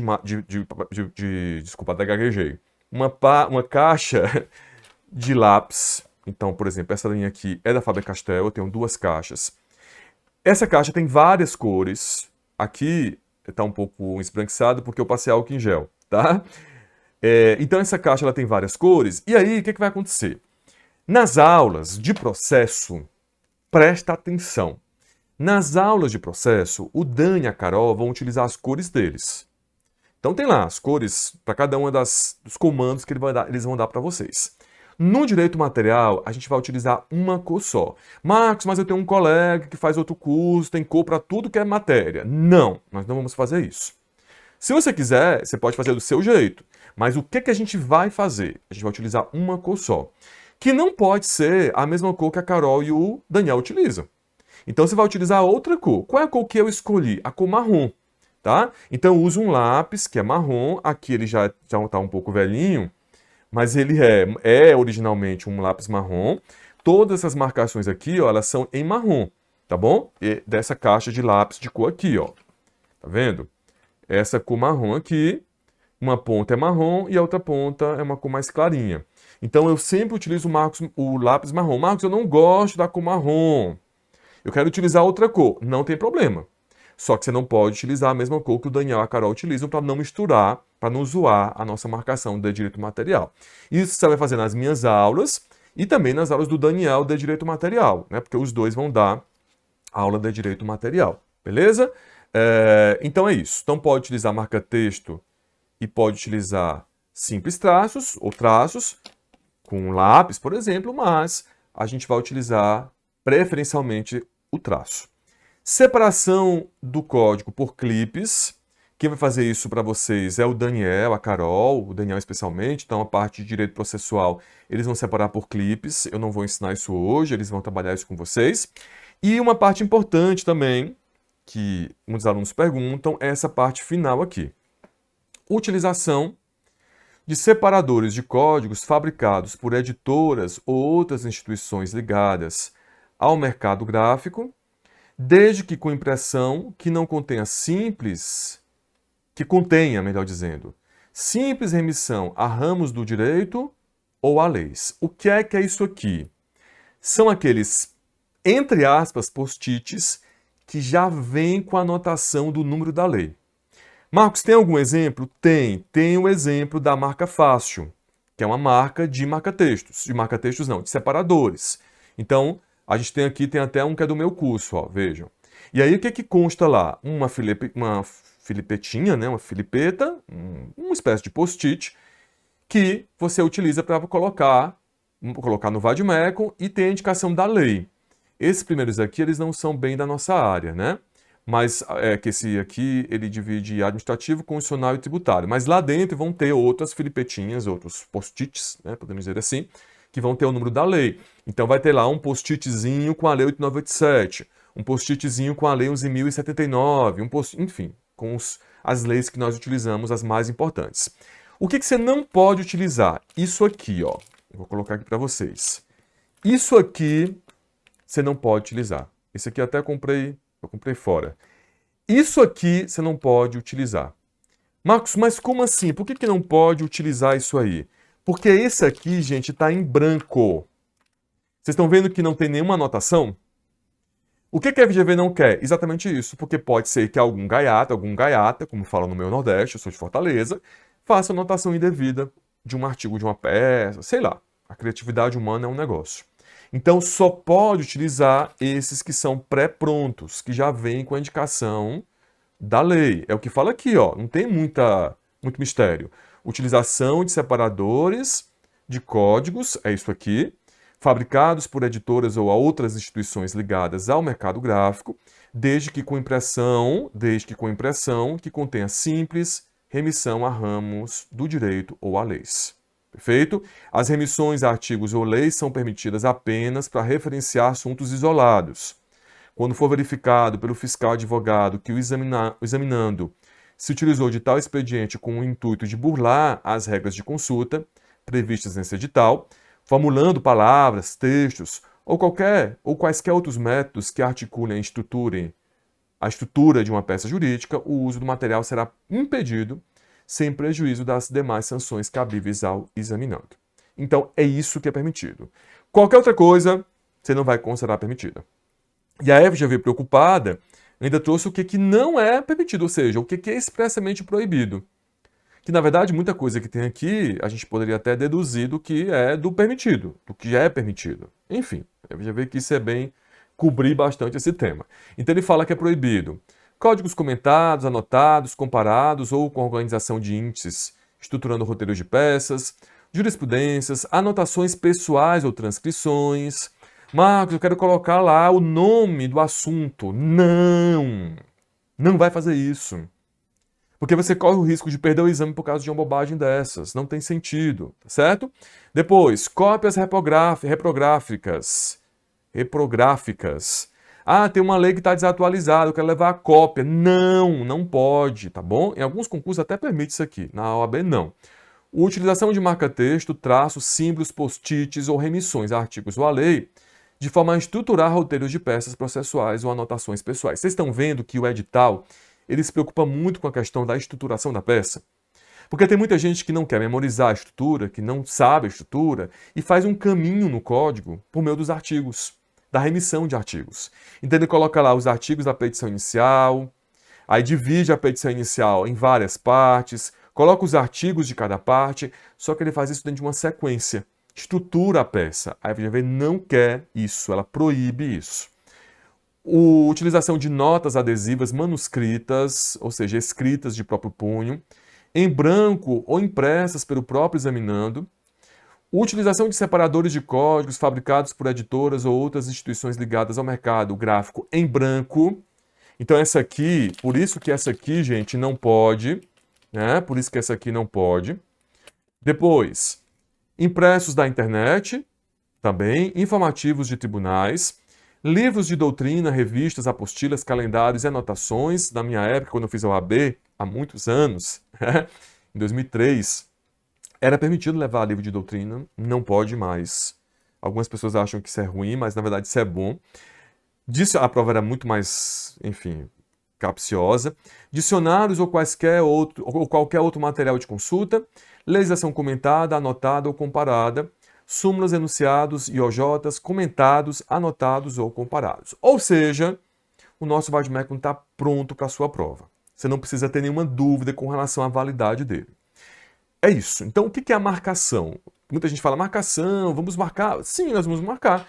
desculpa, da gaguejei. Uma caixa de lápis. Então, por exemplo, essa linha aqui é da Faber-Castell, eu tenho duas caixas. Essa caixa tem várias cores. Aqui está um pouco esbranquiçado porque eu passei álcool em gel, tá? Então essa caixa ela tem várias cores. E aí, o que vai acontecer? Nas aulas de processo, presta atenção. Nas aulas de processo, o Dani e a Carol vão utilizar as cores deles. Então tem lá as cores para cada um dos comandos que eles vão dar para vocês. No direito material, a gente vai utilizar uma cor só. Marcos, mas eu tenho um colega que faz outro curso, tem cor para tudo que é matéria. Não, nós não vamos fazer isso. Se você quiser, você pode fazer do seu jeito. Mas o que a gente vai fazer? A gente vai utilizar uma cor só. Que não pode ser a mesma cor que a Carol e o Daniel utilizam. Então você vai utilizar outra cor. Qual é a cor que eu escolhi? A cor marrom. Tá? Então eu uso um lápis que é marrom. Aqui ele já está um pouco velhinho. Mas ele é originalmente um lápis marrom. Todas essas marcações aqui, ó, elas são em marrom, tá bom? E dessa caixa de lápis de cor aqui, ó. Tá vendo? Essa cor marrom aqui, uma ponta é marrom e a outra ponta é uma cor mais clarinha. Então eu sempre utilizo o lápis marrom. Marcos, eu não gosto da cor marrom. Eu quero utilizar outra cor. Não tem problema. Só que você não pode utilizar a mesma cor que o Daniel e a Carol utilizam para não misturar, para não zoar a nossa marcação de direito material. Isso você vai fazer nas minhas aulas e também nas aulas do Daniel de direito material, né? Porque os dois vão dar aula de direito material, beleza? Então é isso. Então pode utilizar marca-texto e pode utilizar simples traços ou traços com lápis, por exemplo, mas a gente vai utilizar preferencialmente o traço. Separação do código por clipes. Quem vai fazer isso para vocês é o Daniel, a Carol, o Daniel especialmente. Então, a parte de direito processual, eles vão separar por clipes. Eu não vou ensinar isso hoje, eles vão trabalhar isso com vocês. E uma parte importante também, que muitos alunos perguntam, é essa parte final aqui. Utilização de separadores de códigos fabricados por editoras ou outras instituições ligadas ao mercado gráfico, desde que com impressão que não contenha melhor dizendo, simples remissão a ramos do direito ou a leis. O que é isso aqui? são aqueles, entre aspas, post-its que já vêm com a anotação do número da lei. Marcos, tem algum exemplo? Tem. Tem o exemplo da marca Fácil, que é uma marca de marca-textos. De marca-textos não, de separadores. Então, a gente tem aqui, tem até um que é do meu curso, ó, vejam. E aí, o que que consta lá? Uma filipetinha, né? Uma filipeta, uma espécie de post-it, que você utiliza para colocar no Vademecum e tem a indicação da lei. Esses primeiros aqui, eles não são bem da nossa área, né? Mas que esse aqui, ele divide administrativo, constitucional e tributário. Mas lá dentro vão ter outras filipetinhas, outros post-its, né, podemos dizer assim, que vão ter o número da lei. Então vai ter lá um post-itzinho com a lei 8987, um post-itzinho com a lei 11.079, enfim, com as leis que nós utilizamos, as mais importantes. O que você não pode utilizar? Isso aqui, ó. Vou colocar aqui para vocês. Isso aqui você não pode utilizar. Esse aqui até eu comprei fora. Isso aqui você não pode utilizar. Marcos, mas como assim? Por que não pode utilizar isso aí? Porque esse aqui, gente, está em branco. Vocês estão vendo que não tem nenhuma anotação? O que a FGV não quer? Exatamente isso, porque pode ser que algum gaiata, como fala no meu Nordeste, eu sou de Fortaleza, faça anotação indevida de um artigo de uma peça, sei lá. A criatividade humana é um negócio. Então, só pode utilizar esses que são pré-prontos, que já vêm com a indicação da lei. É o que fala aqui, ó. Não tem muito mistério. Utilização de separadores de códigos, é isso aqui, fabricados por editoras ou a outras instituições ligadas ao mercado gráfico, desde que com impressão que contenha simples remissão a ramos do direito ou a leis. Perfeito? As remissões a artigos ou leis são permitidas apenas para referenciar assuntos isolados. Quando for verificado pelo fiscal advogado que o examinando se utilizou de tal expediente com o intuito de burlar as regras de consulta previstas nesse edital, formulando palavras, textos ou quaisquer outros métodos que articulem a estrutura de uma peça jurídica, o uso do material será impedido sem prejuízo das demais sanções cabíveis ao examinando. Então, é isso que é permitido. Qualquer outra coisa, você não vai considerar permitida. E a FGV, preocupada, ainda trouxe o que não é permitido, ou seja, o que é expressamente proibido. Que, na verdade, muita coisa que tem aqui, a gente poderia até deduzir do que é do permitido, do que já é permitido. Enfim, a FGV quis ser bem, cobrir bastante esse tema. Então, ele fala que é proibido códigos comentados, anotados, comparados ou com organização de índices, estruturando roteiros de peças, jurisprudências, anotações pessoais ou transcrições. Marcos, eu quero colocar lá o nome do assunto. Não vai fazer isso. Porque você corre o risco de perder o exame por causa de uma bobagem dessas. Não tem sentido, tá certo? Depois, cópias reprográficas. Ah, tem uma lei que está desatualizada, eu quero levar a cópia. Não pode, tá bom? Em alguns concursos até permite isso aqui, na OAB não. Utilização de marca-texto, traços, símbolos, post-its ou remissões a artigos ou a lei, de forma a estruturar roteiros de peças processuais ou anotações pessoais. Vocês estão vendo que o edital, ele se preocupa muito com a questão da estruturação da peça? Porque tem muita gente que não quer memorizar a estrutura, que não sabe a estrutura, e faz um caminho no código por meio dos artigos, da remissão de artigos. Então ele coloca lá os artigos da petição inicial, aí divide a petição inicial em várias partes, coloca os artigos de cada parte, só que ele faz isso dentro de uma sequência, estrutura a peça. A FGV não quer isso, ela proíbe isso. A utilização de notas adesivas manuscritas, ou seja, escritas de próprio punho, em branco ou impressas pelo próprio examinando, utilização de separadores de códigos fabricados por editoras ou outras instituições ligadas ao mercado gráfico em branco. Então essa aqui, por isso que essa aqui, gente, não pode, né? Por isso que essa aqui não pode. Depois, impressos da internet, também, informativos de tribunais, livros de doutrina, revistas, apostilas, calendários e anotações. Na minha época, quando eu fiz a OAB, há muitos anos, em 2003, era permitido levar livro de doutrina, não pode mais. Algumas pessoas acham que isso é ruim, mas na verdade isso é bom. A prova era muito mais, enfim, capciosa. Dicionários ou qualquer outro material de consulta, legislação comentada, anotada ou comparada, súmulas, enunciados, IOJs, comentados, anotados ou comparados. Ou seja, o nosso vade-mecum está pronto para a sua prova. Você não precisa ter nenhuma dúvida com relação à validade dele. É isso. Então, o que é a marcação? Muita gente fala, marcação, vamos marcar. Sim, nós vamos marcar.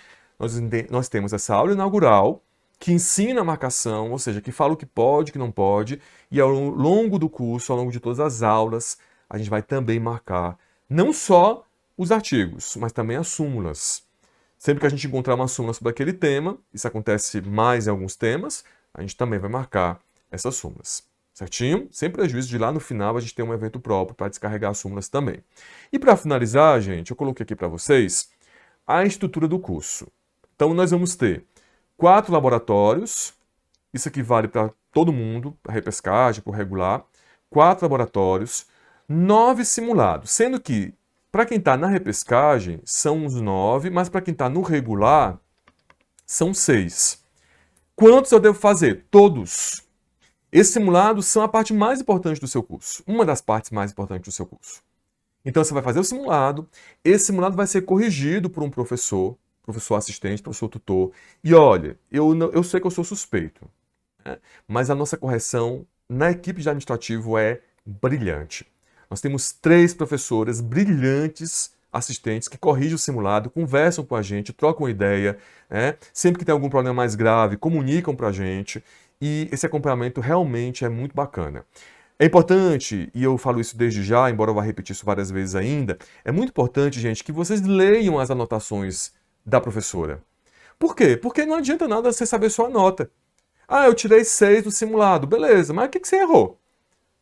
Nós temos essa aula inaugural que ensina a marcação, ou seja, que fala o que pode, o que não pode, e ao longo do curso, ao longo de todas as aulas, a gente vai também marcar não só os artigos, mas também as súmulas. Sempre que a gente encontrar uma súmula sobre aquele tema, isso acontece mais em alguns temas, a gente também vai marcar essas súmulas. Certinho? Sem prejuízo de lá no final a gente ter um evento próprio para descarregar as súmulas também. E para finalizar, gente, eu coloquei aqui para vocês a estrutura do curso. Então nós vamos ter 4 laboratórios, isso aqui vale para todo mundo, para repescagem, para o regular. 4 laboratórios, 9 simulados, sendo que para quem está na repescagem são os 9, mas para quem está no regular são 6. Quantos eu devo fazer? Todos. Esses simulados são a parte mais importante do seu curso, uma das partes mais importantes do seu curso. Então você vai fazer o simulado, esse simulado vai ser corrigido por um professor assistente, professor tutor. E olha, eu sei que eu sou suspeito, né? Mas a nossa correção na equipe de administrativo é brilhante. Nós temos 3 professoras brilhantes assistentes que corrigem o simulado, conversam com a gente, trocam ideia, né? Sempre que tem algum problema mais grave, comunicam para a gente. E esse acompanhamento realmente é muito bacana. É importante, e eu falo isso desde já, embora eu vá repetir isso várias vezes ainda, é muito importante, gente, que vocês leiam as anotações da professora. Por quê? Porque não adianta nada você saber sua nota. Ah, eu tirei 6 do simulado, beleza, mas o que você errou?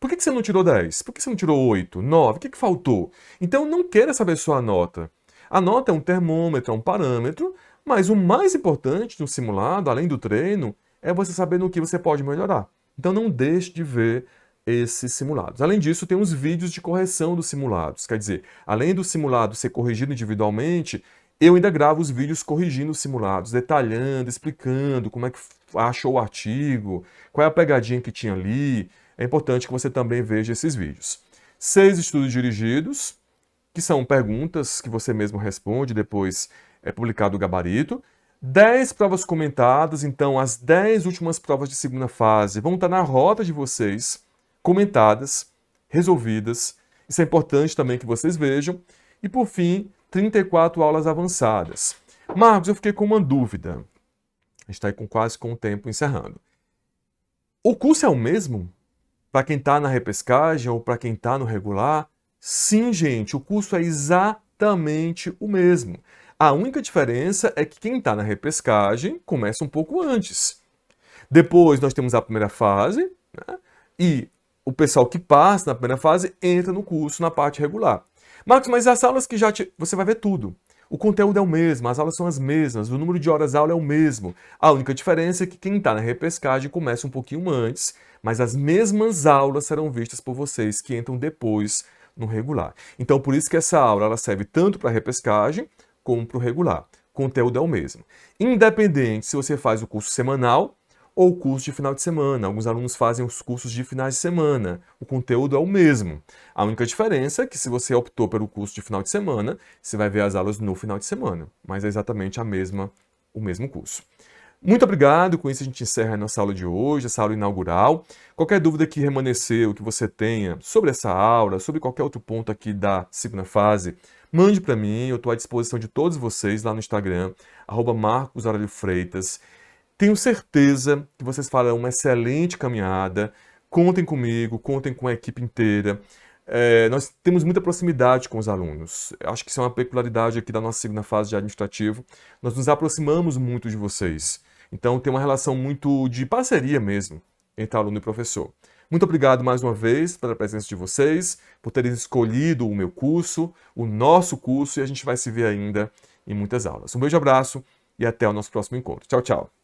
Por que você não tirou 10? Por que você não tirou 8, 9? O que faltou? Então não queira saber sua nota. A nota é um termômetro, é um parâmetro, mas o mais importante no simulado, além do treino, é você saber no que você pode melhorar. Então não deixe de ver esses simulados. Além disso, tem os vídeos de correção dos simulados. Quer dizer, além do simulado ser corrigido individualmente, eu ainda gravo os vídeos corrigindo os simulados, detalhando, explicando como é que achou o artigo, qual é a pegadinha que tinha ali. É importante que você também veja esses vídeos. 6 estudos dirigidos, que são perguntas que você mesmo responde, depois é publicado o gabarito. 10 provas comentadas, então as 10 últimas provas de segunda fase vão estar na rota de vocês, comentadas, resolvidas. Isso é importante também que vocês vejam. E por fim, 34 aulas avançadas. Marcos, eu fiquei com uma dúvida. A gente está aí quase com o tempo encerrando. O curso é o mesmo? Para quem está na repescagem ou para quem está no regular? Sim, gente, o curso é exatamente o mesmo. A única diferença é que quem está na repescagem começa um pouco antes. Depois nós temos a primeira fase, né? E o pessoal que passa na primeira fase entra no curso na parte regular. Marcos, mas as aulas que você vai ver tudo. O conteúdo é o mesmo, as aulas são as mesmas, o número de horas aula é o mesmo. A única diferença é que quem está na repescagem começa um pouquinho antes, mas as mesmas aulas serão vistas por vocês que entram depois no regular. Então, por isso que essa aula ela serve tanto para a repescagem como para o regular. O conteúdo é o mesmo. Independente se você faz o curso semanal ou o curso de final de semana. Alguns alunos fazem os cursos de finais de semana. O conteúdo é o mesmo. A única diferença é que se você optou pelo curso de final de semana, você vai ver as aulas no final de semana. Mas é exatamente o mesmo curso. Muito obrigado. Com isso a gente encerra a nossa aula de hoje, essa aula inaugural. Qualquer dúvida que remanesceu, que você tenha sobre essa aula, sobre qualquer outro ponto aqui da segunda fase, mande para mim. Eu estou à disposição de todos vocês lá no Instagram, @MarcosAurélioFreitas. Tenho certeza que vocês farão uma excelente caminhada. Contem comigo, contem com a equipe inteira. Nós temos muita proximidade com os alunos. Acho que isso é uma peculiaridade aqui da nossa segunda fase de administrativo. Nós nos aproximamos muito de vocês. Então tem uma relação muito de parceria mesmo entre aluno e professor. Muito obrigado mais uma vez pela presença de vocês, por terem escolhido o meu curso, o nosso curso, e a gente vai se ver ainda em muitas aulas. Um beijo, abraço e até o nosso próximo encontro. Tchau, tchau.